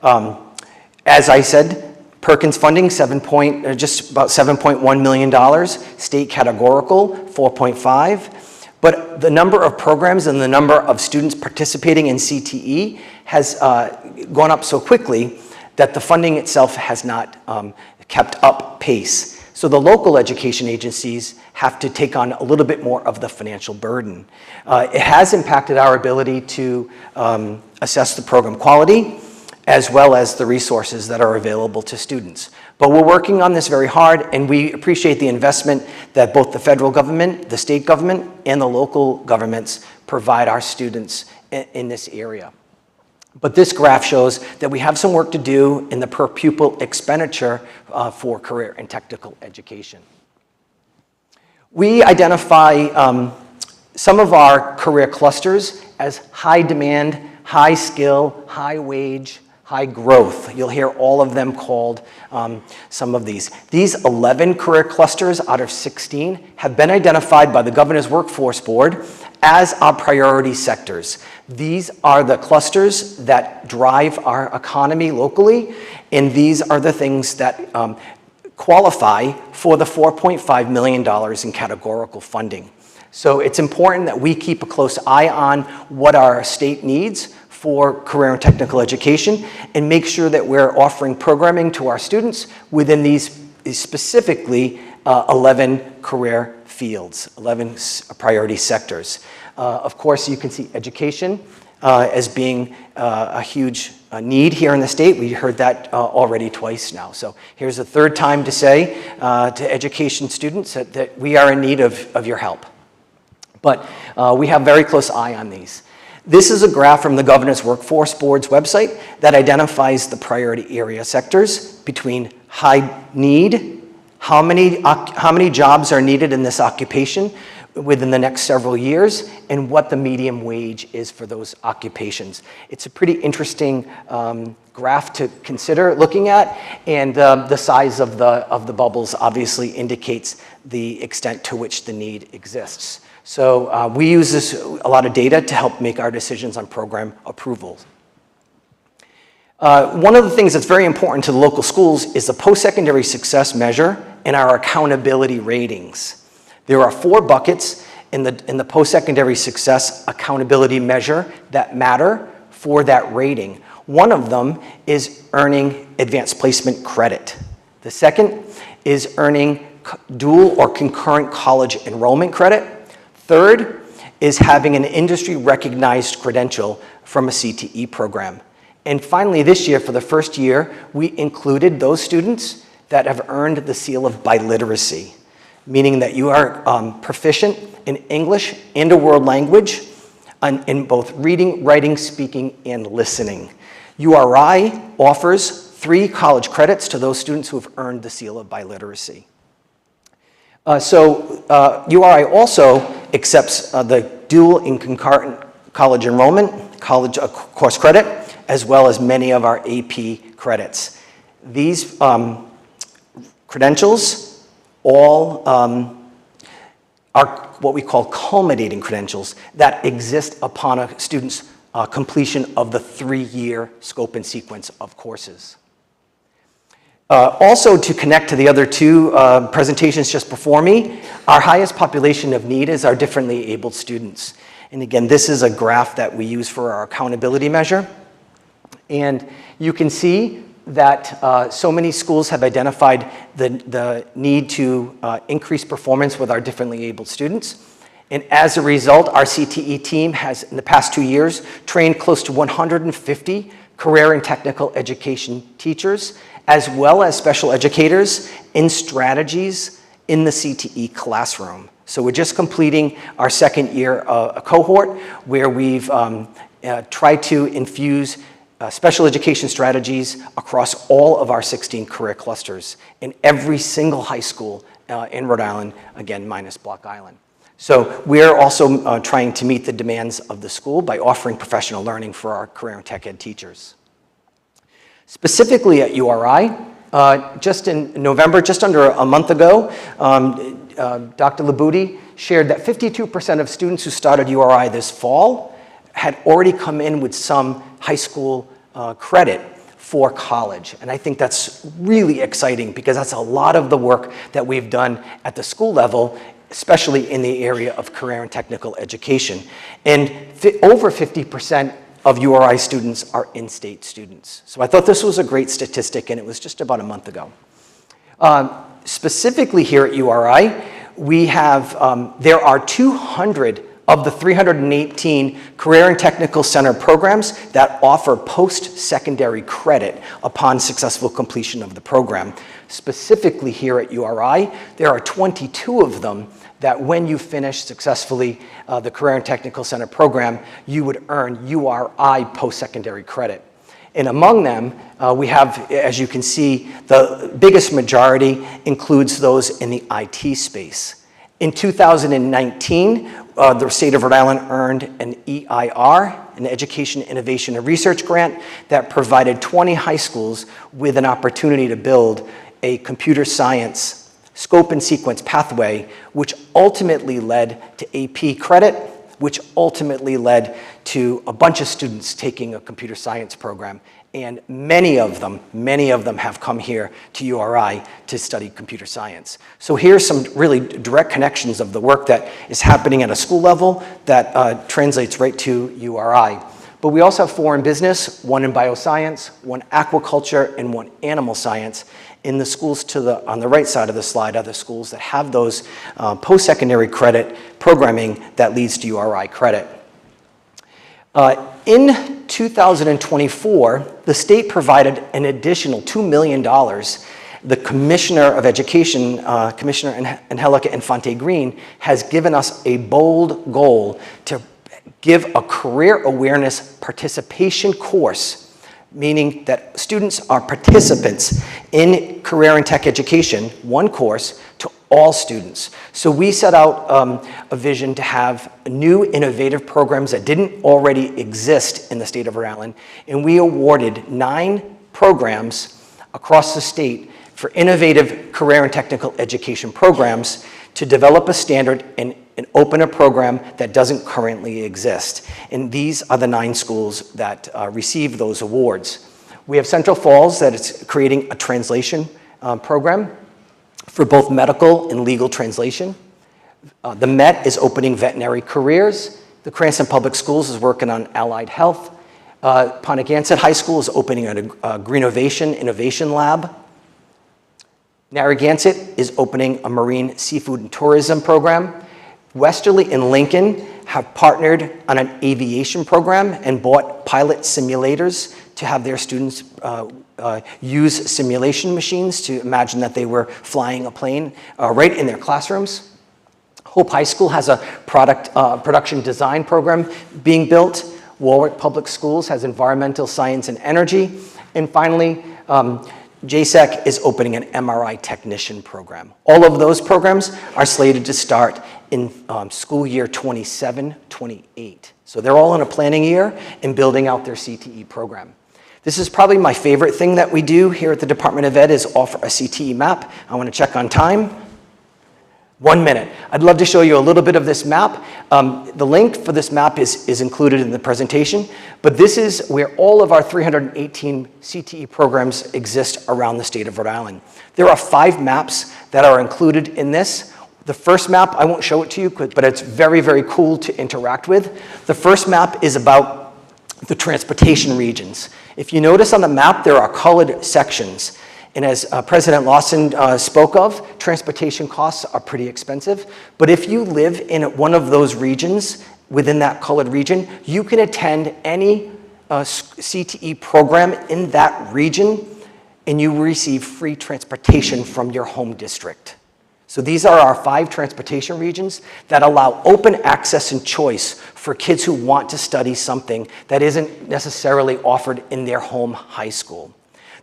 As I said, Perkins funding, just about $7.1 million. State categorical, $4.5. But the number of programs and the number of students participating in CTE has gone up so quickly that the funding itself has not kept up pace. So the local education agencies have to take on a little bit more of the financial burden. It has impacted our ability to assess the program quality, as well as the resources that are available to students. But we're working on this very hard, and we appreciate the investment that both the federal government, the state government, and the local governments provide our students in this area. But this graph shows that we have some work to do in the per pupil expenditure for career and technical education. We identify some of our career clusters as high demand, high skill, high wage, high growth. You'll hear all of them called some of these. These 11 career clusters out of 16 have been identified by the Governor's Workforce Board as our priority sectors. These are the clusters that drive our economy locally, and these are the things that qualify for the $4.5 million in categorical funding. So it's important that we keep a close eye on what our state needs for career and technical education and make sure that we're offering programming to our students within these specifically 11 career fields, 11 priority sectors. Of course, you can see education as being a huge need here in the state. We heard that already twice now. So here's a third time to say to education students that we are in need of your help. But we have a very close eye on these. This is a graph from the Governor's Workforce Board's website that identifies the priority area sectors between high need, how many jobs are needed in this occupation within the next several years, and what the median wage is for those occupations. It's a pretty interesting graph to consider looking at, and the size of the bubbles obviously indicates the extent to which the need exists. So we use a lot of data to help make our decisions on program approvals. One of the things that's very important to the local schools is the post-secondary success measure and our accountability ratings. There are 4 buckets in the post-secondary success accountability measure that matter for that rating. One of them is earning advanced placement credit. The second is earning dual or concurrent college enrollment credit. Third is having an industry-recognized credential from a CTE program. And finally, this year, for the first year, we included those students that have earned the seal of biliteracy, meaning that you are proficient in English and a world language in both reading, writing, speaking, and listening. URI offers 3 college credits to those students who have earned the seal of biliteracy. URI also accepts the dual and concurrent college enrollment, college course credit, as well as many of our AP credits. These credentials all are what we call culminating credentials that exist upon a student's completion of the 3-year scope and sequence of courses. Also, to connect to the other 2 presentations just before me, our highest population of need is our differently abled students. And again, this is a graph that we use for our accountability measure. And you can see that so many schools have identified the need to increase performance with our differently abled students. And as a result, our CTE team has, in the past 2 years, trained close to 150 career and technical education teachers, as well as special educators in strategies in the CTE classroom. So we're just completing our 2nd year cohort where we've tried to infuse special education strategies across all of our 16 career clusters in every single high school in Rhode Island, again, minus Block Island. So we're also trying to meet the demands of the school by offering professional learning for our career and tech ed teachers. Specifically at URI, just in November, just under a month ago, Dr. Labudi shared that 52% of students who started URI this fall had already come in with some high school credit for college. And I think that's really exciting because that's a lot of the work that we've done at the school level especially in the area of career and technical education. And over 50% of URI students are in-state students. So I thought this was a great statistic, and it was just about a month ago. Specifically here at URI, we have, there are 200 of the 318 Career and Technical Center programs that offer post-secondary credit upon successful completion of the program. Specifically here at URI, there are 22 of them that when you finish successfully the Career and Technical Center program, you would earn URI post-secondary credit. And among them, we have, as you can see, the biggest majority includes those in the IT space. In 2019, the state of Rhode Island earned an EIR, an Education, Innovation, and Research grant that provided 20 high schools with an opportunity to build a computer science scope and sequence pathway, which ultimately led to AP credit, which ultimately led to a bunch of students taking a computer science program. And many of them have come here to URI to study computer science. So here's some really direct connections of the work that is happening at a school level that translates right to URI. But we also have 4 in business, 1 in bioscience, 1 aquaculture, and 1 animal science. In the schools on the right side of the slide are the schools that have those post-secondary credit programming that leads to URI credit. In 2024, the state provided an additional $2 million. The Commissioner of Education, Commissioner Angelica Infante Green, has given us a bold goal to give a career awareness participation course, meaning that students are participants in career and tech education, 1 course, to all students. So we set out a vision to have new innovative programs that didn't already exist in the state of Rhode Island, and we awarded 9 programs across the state for innovative career and technical education programs to develop a standard and open a program that doesn't currently exist. And these are the 9 schools that received those awards. We have Central Falls that is creating a translation program for both medical and legal translation. The Met is opening veterinary careers. The Cranston Public Schools is working on allied health. Pontiac High School is opening a Greenovation Innovation Lab. Narragansett is opening a marine seafood and tourism program. Westerly and Lincoln have partnered on an aviation program and bought pilot simulators to have their students use simulation machines to imagine that they were flying a plane right in their classrooms. Hope High School has a production design program being built. Warwick Public Schools has environmental science and energy. And finally, JSEC is opening an MRI technician program. All of those programs are slated to start in school year 27-28. So they're all in a planning year and building out their CTE program. This is probably my favorite thing that we do here at the Department of Ed is offer a CTE map. I want to check on time. 1 minute. I'd love to show you a little bit of this map. The link for this map is included in the presentation, but this is where all of our 318 CTE programs exist around the state of Rhode Island. There are 5 maps that are included in this. The first map, I won't show it to you, but it's very, very cool to interact with. The first map is about the transportation regions. If you notice on the map, there are colored sections. And as President Lawson spoke of, transportation costs are pretty expensive. But if you live in one of those regions, within that colored region, you can attend any CTE program in that region, and you will receive free transportation from your home district. So these are our 5 transportation regions that allow open access and choice for kids who want to study something that isn't necessarily offered in their home high school.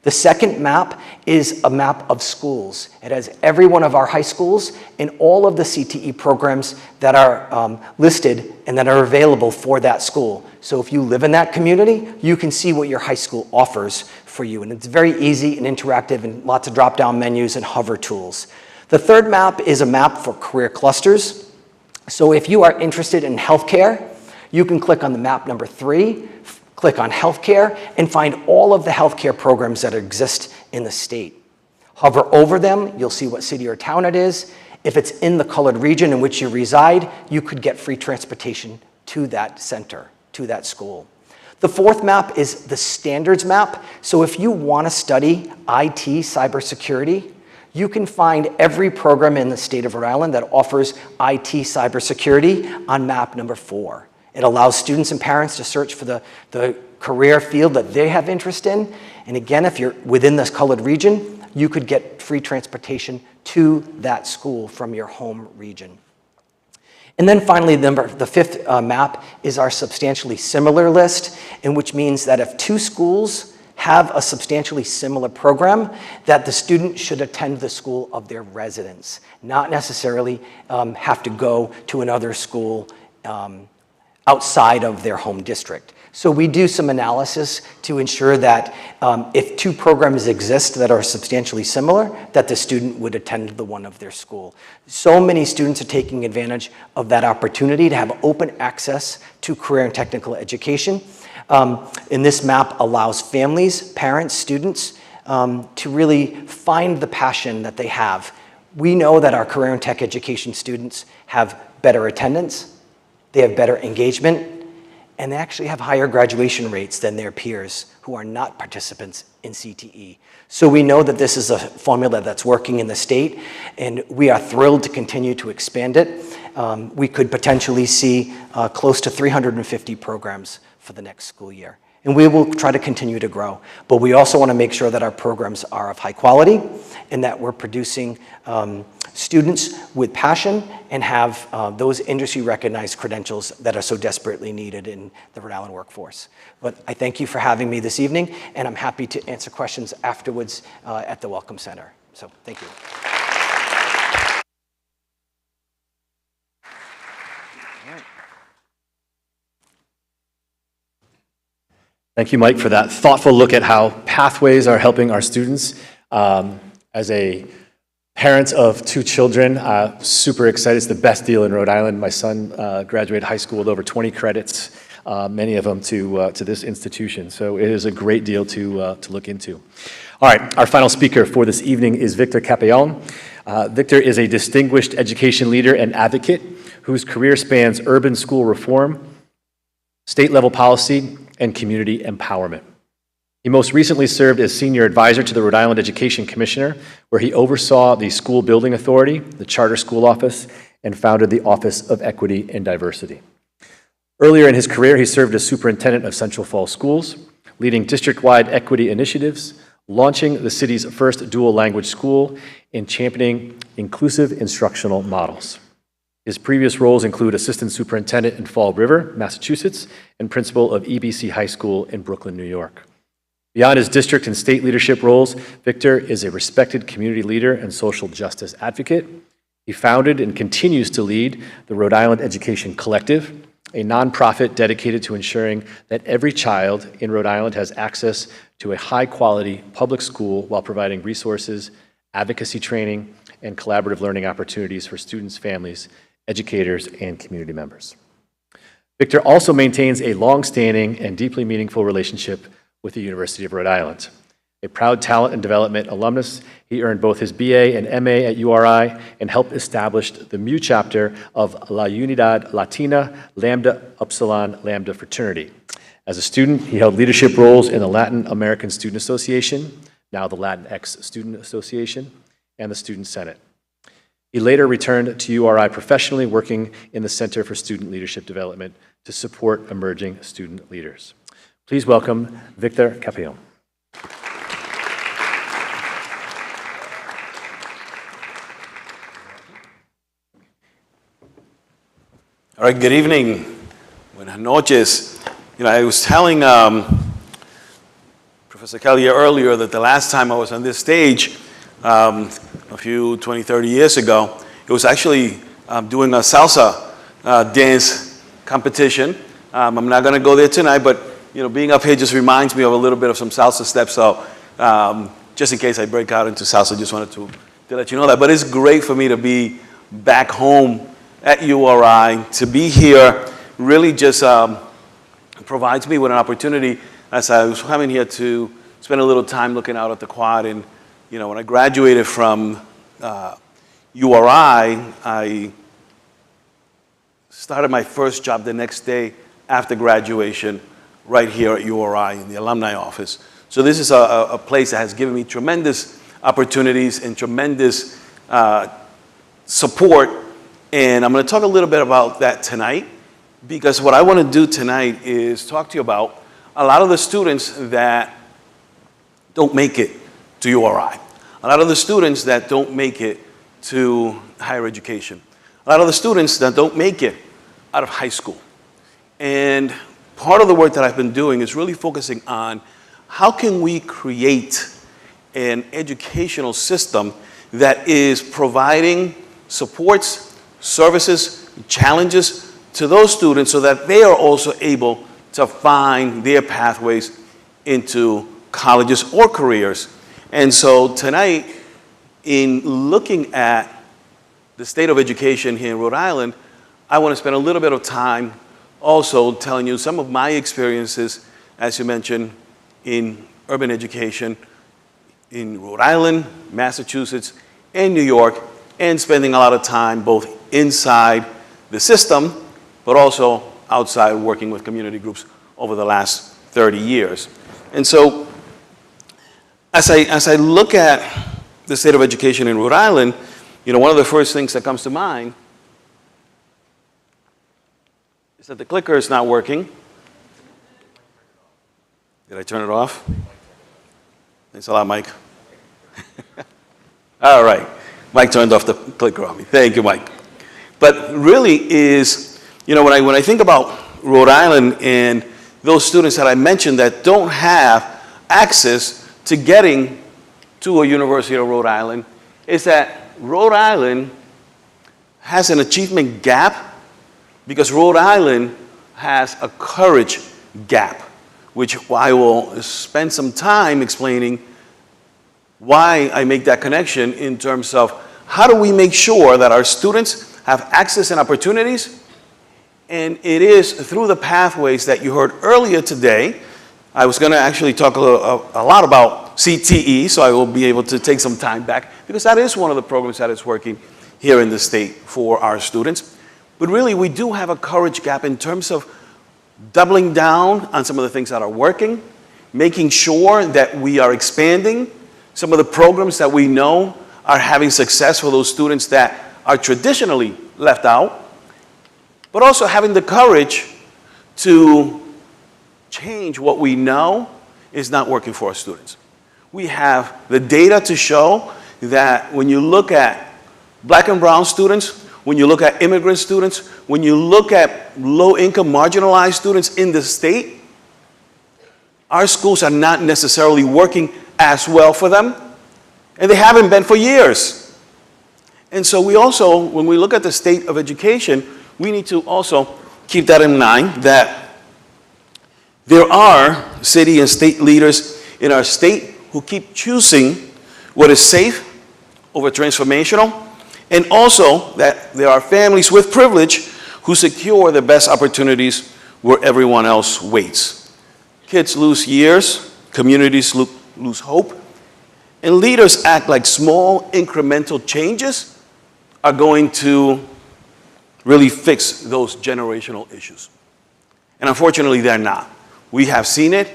The second map is a map of schools. It has every one of our high schools and all of the CTE programs that are listed and that are available for that school. So if you live in that community, you can see what your high school offers for you. And it's very easy and interactive and lots of drop-down menus and hover tools. The third map is a map for career clusters. So if you are interested in healthcare, you can click on the map number 3, click on healthcare, and find all of the healthcare programs that exist in the state. Hover over them, you'll see what city or town it is, If it's in the colored region in which you reside, you could get free transportation to that center, to that school. The fourth map is the standards map. So if you want to study IT cybersecurity, you can find every program in the state of Rhode Island that offers IT cybersecurity on map number 4. It allows students and parents to search for the career field that they have interest in. And again, if you're within this colored region, you could get free transportation to that school from your home region. And then finally, the fifth map is our substantially similar list, in which means that if 2 schools have a substantially similar program, that the student should attend the school of their residence, not necessarily have to go to another school outside of their home district. So we do some analysis to ensure that if 2 programs exist that are substantially similar, that the student would attend the one of their school. So many students are taking advantage of that opportunity to have open access to career and technical education. And this map allows families, parents, students to really find the passion that they have. We know that our career and tech education students have better attendance, they have better engagement, and they actually have higher graduation rates than their peers who are not participants in CTE. So we know that this is a formula that's working in the state, and we are thrilled to continue to expand it. We could potentially see close to 350 programs for the next school year. And we will try to continue to grow. But we also want to make sure that our programs are of high quality and that we're producing students with passion and have those industry-recognized credentials that are so desperately needed in the Rhode Island workforce. But I thank you for having me this evening, and I'm happy to answer questions afterwards at the Welcome Center. So thank you. Thank you, Mike, for that thoughtful look at how pathways are helping our students. As a parent of 2 children, super excited. It's the best deal in Rhode Island. My son graduated high school with over 20 credits, many of them to this institution. So it is a great deal to look into. All right, our final speaker for this evening is Victor Capellon. Victor is a distinguished education leader and advocate whose career spans urban school reform, state-level policy, and community empowerment. He most recently served as senior advisor to the Rhode Island Education Commissioner, where he oversaw the School Building Authority, the Charter School Office, and founded the Office of Equity and Diversity. Earlier in his career, he served as superintendent of Central Falls Schools, leading district-wide equity initiatives, launching the city's first dual-language school, and championing inclusive instructional models. His previous roles include assistant superintendent in Fall River, Massachusetts, and principal of EBC High School in Brooklyn, New York. Beyond his district and state leadership roles, Victor is a respected community leader and social justice advocate. He founded and continues to lead the Rhode Island Education Collective, a nonprofit dedicated to ensuring that every child in Rhode Island has access to a high-quality public school while providing resources, advocacy training, and collaborative learning opportunities for students, families, educators, and community members. Victor also maintains a long-standing and deeply meaningful relationship with the University of Rhode Island. A proud talent and development alumnus, he earned both his BA and MA at URI and helped establish the MU chapter of La Unidad Latina Lambda Upsilon Lambda fraternity. As a student, he held leadership roles in the Latin American Student Association, now the Latinx Student Association, and the Student Senate. He later returned to URI professionally, working in the Center for Student Leadership Development to support emerging student leaders. Please welcome Victor Capellon. All right, good evening. Buenas noches. You know, I was telling Professor Kelly earlier that the last time I was on this stage, a few 20, 30 years ago, it was actually doing a salsa dance competition. I'm not going to go there tonight, but you know, being up here just reminds me of a little bit of some salsa steps. So just in case I break out into salsa, just wanted to let you know that. But it's great for me to be back home at URI. To be here really just provides me with an opportunity, as I was coming here, to spend a little time looking out at the quad. And you know, when I graduated from URI, I started my first job the next day after graduation right here at URI in the alumni office. So this is a place that has given me tremendous opportunities and tremendous support. And I'm going to talk a little bit about that tonight, because what I want to do tonight is talk to you about a lot of the students that don't make it to URI, a lot of the students that don't make it to higher education, a lot of the students that don't make it out of high school. And part of the work that I've been doing is really focusing on how can we create an educational system that is providing supports, services, challenges to those students so that they are also able to find their pathways into colleges or careers. And so tonight, in looking at the state of education here in Rhode Island, I want to spend a little bit of time also telling you some of my experiences, as you mentioned, in urban education in Rhode Island, Massachusetts, and New York, and spending a lot of time both inside the system, but also outside working with community groups over the last 30 years. And so as I look at the state of education in Rhode Island, you know, one of the first things that comes to mind is that the clicker is not working. Did I turn it off? Thanks a lot, Mike. All right. Mike turned off the clicker on me. Thank you, Mike. But really is, you know, when I think about Rhode Island and those students that I mentioned that don't have access to getting to a University of Rhode Island, is that Rhode Island has an achievement gap because Rhode Island has a courage gap, which I will spend some time explaining why I make that connection in terms of how do we make sure that our students have access and opportunities. And it is through the pathways that you heard earlier today. I was going to actually talk a lot about CTE, so I will be able to take some time back, because that is one of the programs that is working here in the state for our students. But really, we do have a courage gap in terms of doubling down on some of the things that are working, making sure that we are expanding some of the programs that we know are having success for those students that are traditionally left out, but also having the courage to change what we know is not working for our students. We have the data to show that when you look at black and brown students, when you look at immigrant students, when you look at low-income marginalized students in the state, our schools are not necessarily working as well for them, and they haven't been for years. And so we also, when we look at the state of education, we need to also keep that in mind, that there are city and state leaders in our state who keep choosing what is safe over transformational, and also that there are families with privilege who secure the best opportunities where everyone else waits. Kids lose years, communities lose hope, and leaders act like small incremental changes are going to really fix those generational issues. And unfortunately, they're not. We have seen it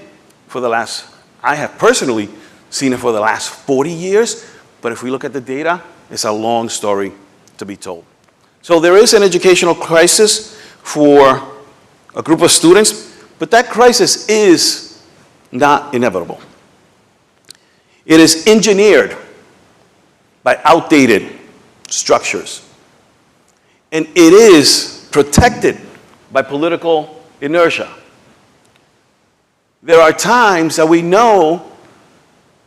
for the last, I have personally seen it for the last 40 years, but if we look at the data, it's a long story to be told. So there is an educational crisis for a group of students, but that crisis is not inevitable. It is engineered by outdated structures, and it is protected by political inertia. There are times that we know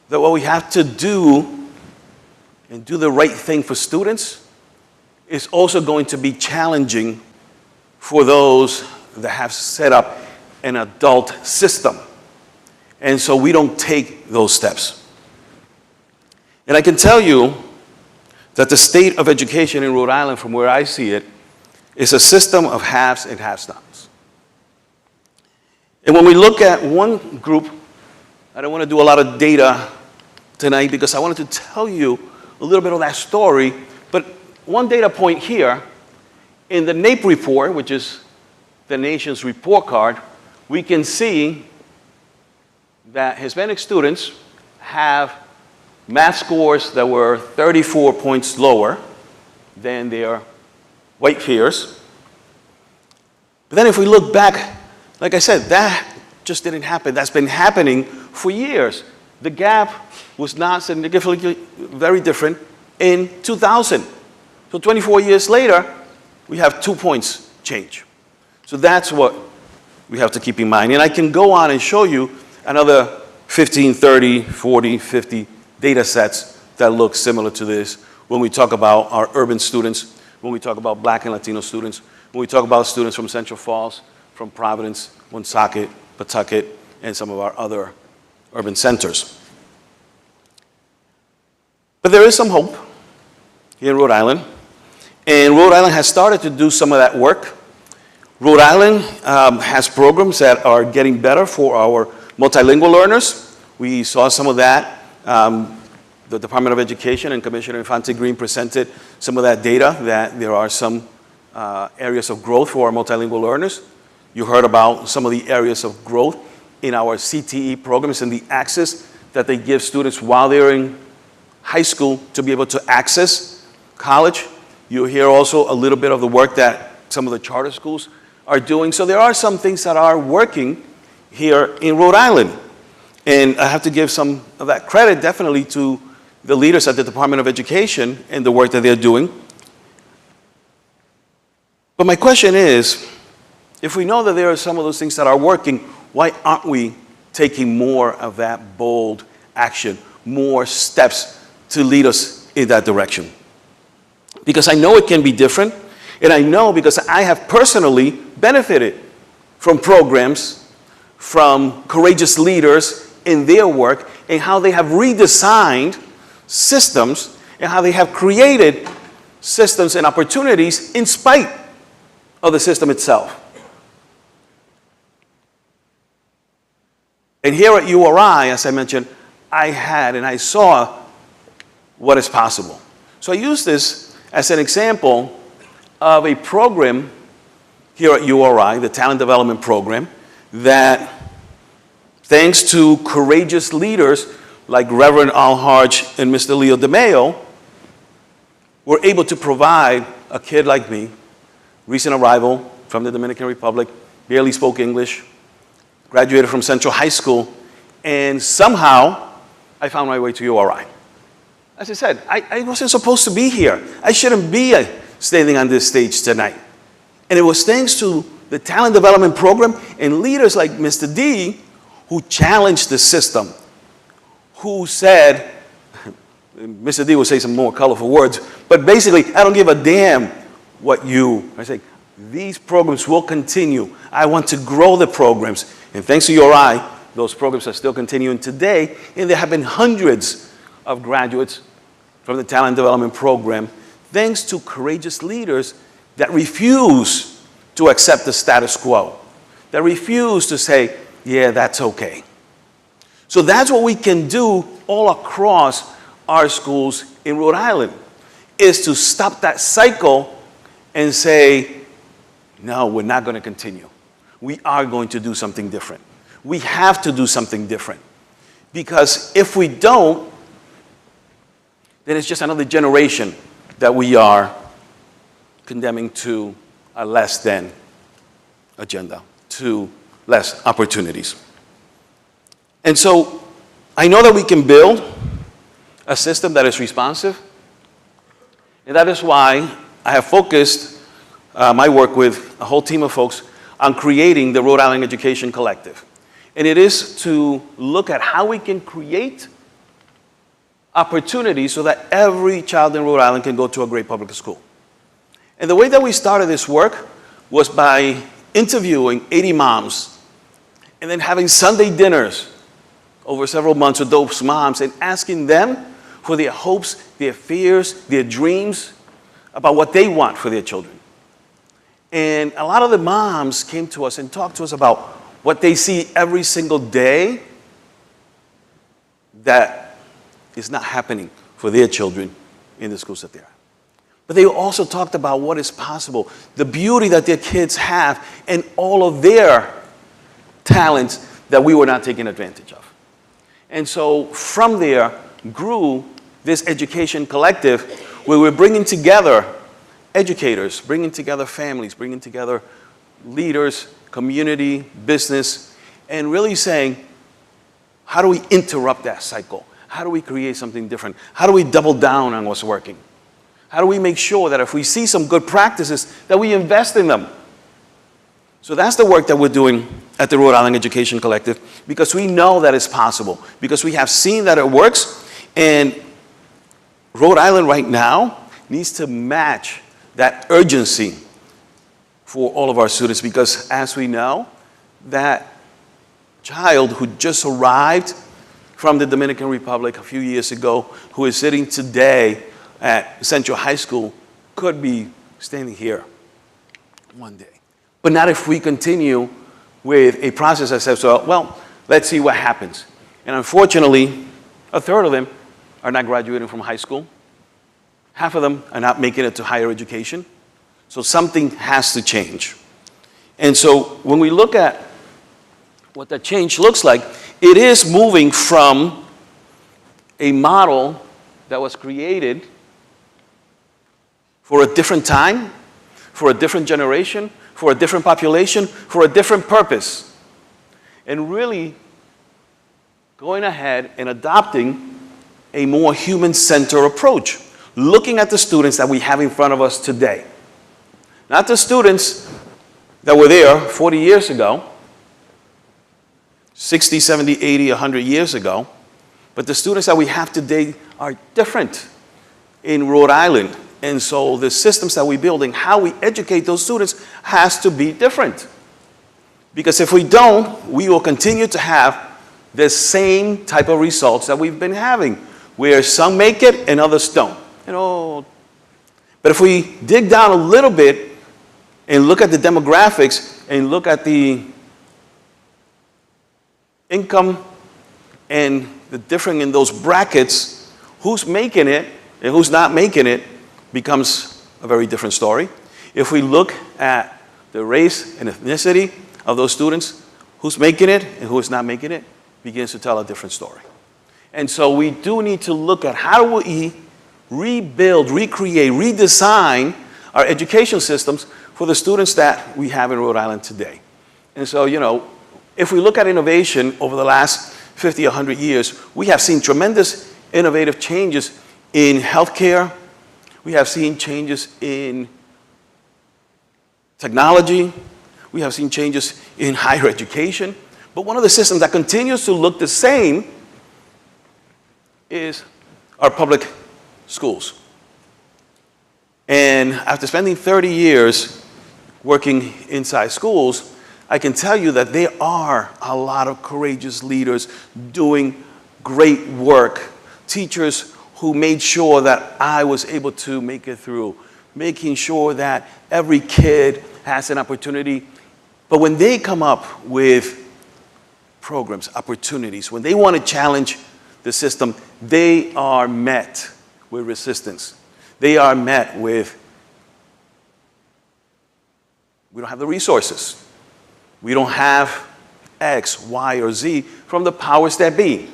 that what we have to do and do the right thing for students is also going to be challenging for those that have set up an adult system. And so we don't take those steps. And I can tell you that the state of education in Rhode Island, from where I see it, is a system of haves and have-nots. And when we look at one group, I don't want to do a lot of data tonight because I wanted to tell you a little bit of that story, but one data point here, in the NAEP report, which is the nation's report card, we can see that Hispanic students have math scores that were 34 points lower than their white peers. But then if we look back, like I said, that just didn't happen. That's been happening for years. The gap was not significantly very different in 2000. So 24 years later, we have 2 points change. So that's what we have to keep in mind. And I can go on and show you another 15, 30, 40, 50 data sets that look similar to this when we talk about our urban students, when we talk about Black and Latino students, when we talk about students from Central Falls, from Providence, Woonsocket, Pawtucket, and some of our other urban centers. But there is some hope here in Rhode Island. And Rhode Island has started to do some of that work. Rhode Island has programs that are getting better for our multilingual learners. We saw some of that. The Department of Education and Commissioner Infante Green presented some of that data, that there are some areas of growth for our multilingual learners. You heard about some of the areas of growth in our CTE programs and the access that they give students while they're in high school to be able to access college. You hear also a little bit of the work that some of the charter schools are doing. So there are some things that are working here in Rhode Island. And I have to give some of that credit definitely to the leaders at the Department of Education and the work that they're doing. But my question is, if we know that there are some of those things that are working, why aren't we taking more of that bold action, more steps to lead us in that direction? Because I know it can be different, and I know because I have personally benefited from programs, from courageous leaders in their work, and how they have redesigned systems, and how they have created systems and opportunities in spite of the system itself. And here at URI, as I mentioned, I had and I saw what is possible. So I use this as an example of a program here at URI, the Talent Development Program, that thanks to courageous leaders like Reverend Al Harge and Mr. Leo DeMayo, were able to provide a kid like me, recent arrival from the Dominican Republic, barely spoke English, graduated from Central High School, and somehow I found my way to URI. As I said, I wasn't supposed to be here. I shouldn't be standing on this stage tonight. And it was thanks to the Talent Development Program and leaders like Mr. D who challenged the system, who said, Mr. D will say some more colorful words, but basically, I don't give a damn what I say, these programs will continue. I want to grow the programs. And thanks to URI, those programs are still continuing today, and there have been hundreds of graduates from the Talent Development Program, thanks to courageous leaders that refuse to accept the status quo, that refuse to say, yeah, that's okay. So that's what we can do all across our schools in Rhode Island, is to stop that cycle and say, no, we're not going to continue. We are going to do something different. We have to do something different. Because if we don't, then it's just another generation that we are condemning to a less than agenda, to less opportunities. And so I know that we can build a system that is responsive, and that is why I have focused my work with a whole team of folks on creating the Rhode Island Education Collective. And it is to look at how we can create opportunities so that every child in Rhode Island can go to a great public school. And the way that we started this work was by interviewing 80 moms and then having Sunday dinners over several months with those moms and asking them for their hopes, their fears, their dreams about what they want for their children. And a lot of the moms came to us and talked to us about what they see every single day that is not happening for their children in the schools that they're at. But they also talked about what is possible, the beauty that their kids have, and all of their talents that we were not taking advantage of. And so from there grew this education collective where we're bringing together educators, bringing together families, bringing together leaders, community, business, and really saying, how do we interrupt that cycle? How do we create something different? How do we double down on what's working? How do we make sure that if we see some good practices, that we invest in them? So that's the work that we're doing at the Rhode Island Education Collective, because we know that it's possible, because we have seen that it works, and Rhode Island right now needs to match that urgency for all of our students, because as we know, that child who just arrived from the Dominican Republic a few years ago, who is sitting today at Central High School, could be standing here one day. But not if we continue with a process that says, well, let's see what happens. And unfortunately, a third of them are not graduating from high school. Half of them are not making it to higher education. So something has to change. And so when we look at what that change looks like, it is moving from a model that was created for a different time, for a different generation, for a different population, for a different purpose. And really going ahead and adopting a more human-centered approach, looking at the students that we have in front of us today. Not the students that were there 40 years ago, 60, 70, 80, 100 years ago, but the students that we have today are different in Rhode Island. And so the systems that we're building, how we educate those students, has to be different. Because if we don't, we will continue to have the same type of results that we've been having, where some make it and others don't. But if we dig down a little bit and look at the demographics and look at the income and the difference in those brackets, who's making it and who's not making it becomes a very different story. If we look at the race and ethnicity of those students, who's making it and who is not making it begins to tell a different story. And so we do need to look at how do we rebuild, recreate, redesign our education systems for the students that we have in Rhode Island today. And so, if we look at innovation over the last 50, 100 years, we have seen tremendous innovative changes in healthcare. We have seen changes in technology. We have seen changes in higher education. But one of the systems that continues to look the same is our public schools. And after spending 30 years working inside schools, I can tell you that there are a lot of courageous leaders doing great work, teachers who made sure that I was able to make it through, making sure that every kid has an opportunity. But when they come up with programs, opportunities, when they want to challenge the system, they are met with resistance. They are met with, we don't have the resources. We don't have X, Y, or Z from the powers that be.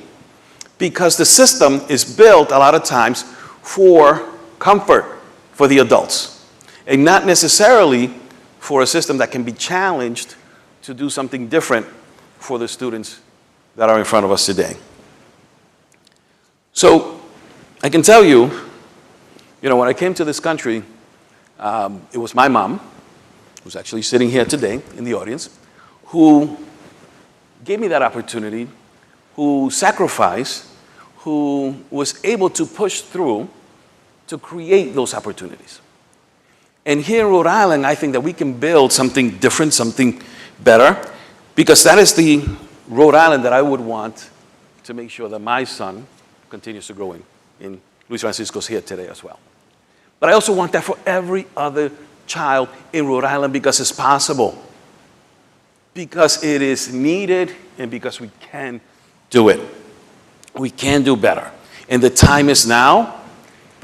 Because the system is built a lot of times for comfort for the adults, and not necessarily for a system that can be challenged to do something different for the students that are in front of us today. So I can tell you, when I came to this country, it was my mom, who's actually sitting here today in the audience, who gave me that opportunity, who sacrificed, who was able to push through to create those opportunities. And here in Rhode Island, I think that we can build something different, something better, because that is the Rhode Island that I would want to make sure that my son continues to grow in. Luis Francisco's here today as well. But I also want that for every other child in Rhode Island, because it's possible, because it is needed, and because we can do it. We can do better. And the time is now,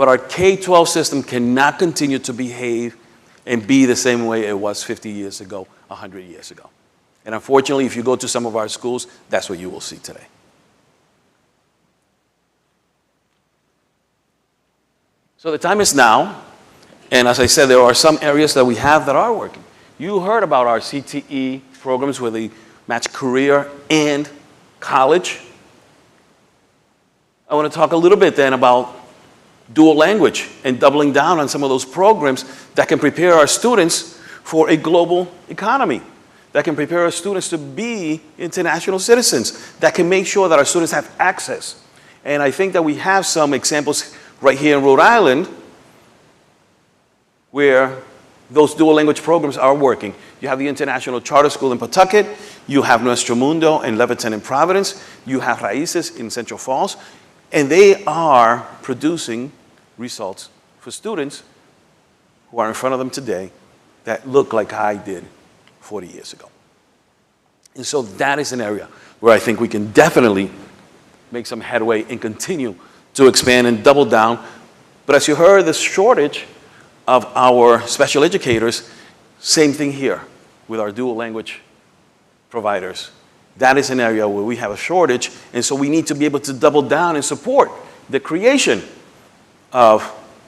But our K-12 system cannot continue to behave and be the same way it was 50 years ago, 100 years ago. And unfortunately, if you go to some of our schools, that's what you will see today. So the time is now, and as I said, there are some areas that we have that are working. You heard about our CTE programs where they match career and college. I want to talk a little bit then about dual language and doubling down on some of those programs that can prepare our students for a global economy, that can prepare our students to be international citizens, that can make sure that our students have access. And I think that we have some examples right here in Rhode Island where those dual language programs are working. You have the International Charter School in Pawtucket, you have Nuestro Mundo in Leviton and Providence, you have Raíces in Central Falls, and they are producing results for students who are in front of them today that look like I did 40 years ago. And so that is an area where I think we can definitely make some headway and continue to expand and double down. But as you heard, the shortage of our special educators, same thing here with our dual language providers. That is an area where we have a shortage, and so we need to be able to double down and support the creation of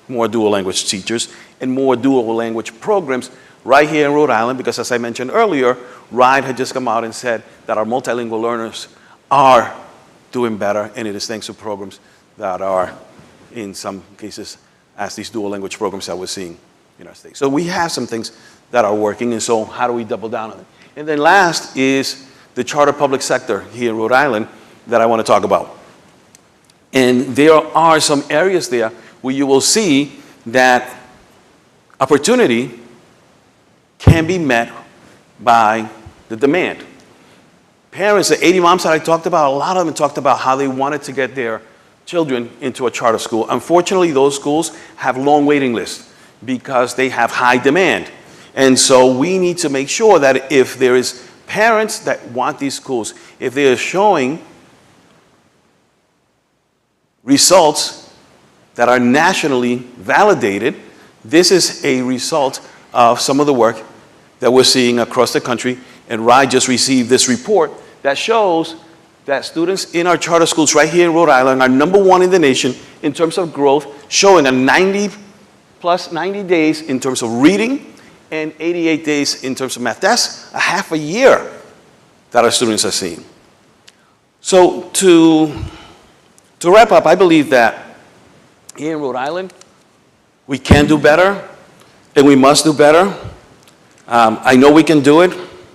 more dual language teachers and more dual language programs right here in Rhode Island, because as I mentioned earlier, Rhode had just come out and said that our multilingual learners are doing better, and it is thanks to programs that are, in some cases, as these dual language programs that we're seeing in our state. So we have some things that are working, and so how do we double down on it? And then last is the charter public sector here in Rhode Island that I want to talk about. And there are some areas there where you will see that opportunity can be met by the demand. Parents, the 80 moms that I talked about, a lot of them talked about how they wanted to get their children into a charter school. Unfortunately, those schools have long waiting lists because they have high demand. And so we need to make sure that if there is parents that want these schools, if they are showing results that are nationally validated, this is a result of some of the work that we're seeing across the country. And Rhode just received this report that shows that students in our charter schools right here in Rhode Island are #1 in the nation in terms of growth, showing a 90 days in terms of reading and 88 days in terms of math. That's a half a year that our students are seeing. So to wrap up, I believe that here in Rhode Island, we can do better, and we must do better. I know we can do it.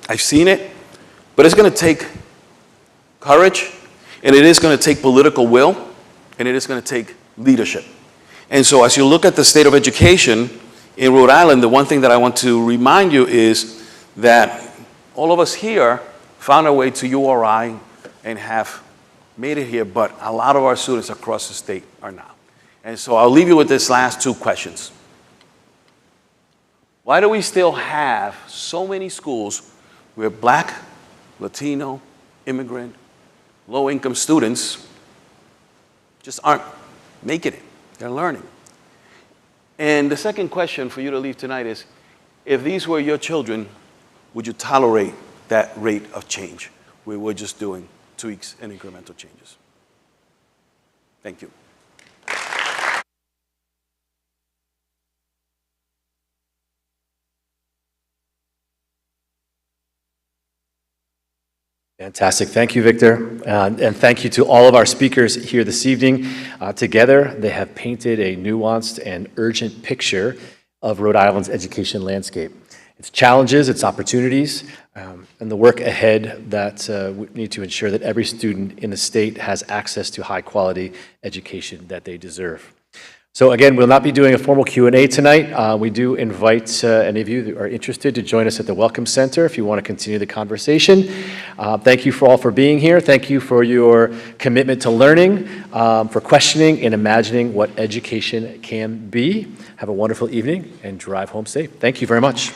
I've seen it. But it's going to take courage, and it is going to take political will, and it is going to take leadership. And so as you look at the state of education in Rhode Island, the one thing that I want to remind you is that all of us here found our way to URI and have made it here, but a lot of our students across the state are not. And so I'll leave you with this last 2 questions. Why do we still have so many schools where Black, Latino, immigrant, low-income students just aren't making it? They're learning. And the second question for you to leave tonight is, if these were your children, would you tolerate that rate of change where we're just doing tweaks and incremental changes? Thank you. Fantastic. Thank you, Victor. And thank you to all of our speakers here this evening. Together, they have painted a nuanced and urgent picture of Rhode Island's education landscape. Its challenges, its opportunities, and the work ahead that we need to ensure that every student in the state has access to high-quality education that they deserve. So again, we'll not be doing a formal Q&A tonight. We do invite any of you that are interested to join us at the Welcome Center if you want to continue the conversation. Thank you all for being here. Thank you for your commitment to learning, for questioning and imagining what education can be. Have a wonderful evening and drive home safe. Thank you very much.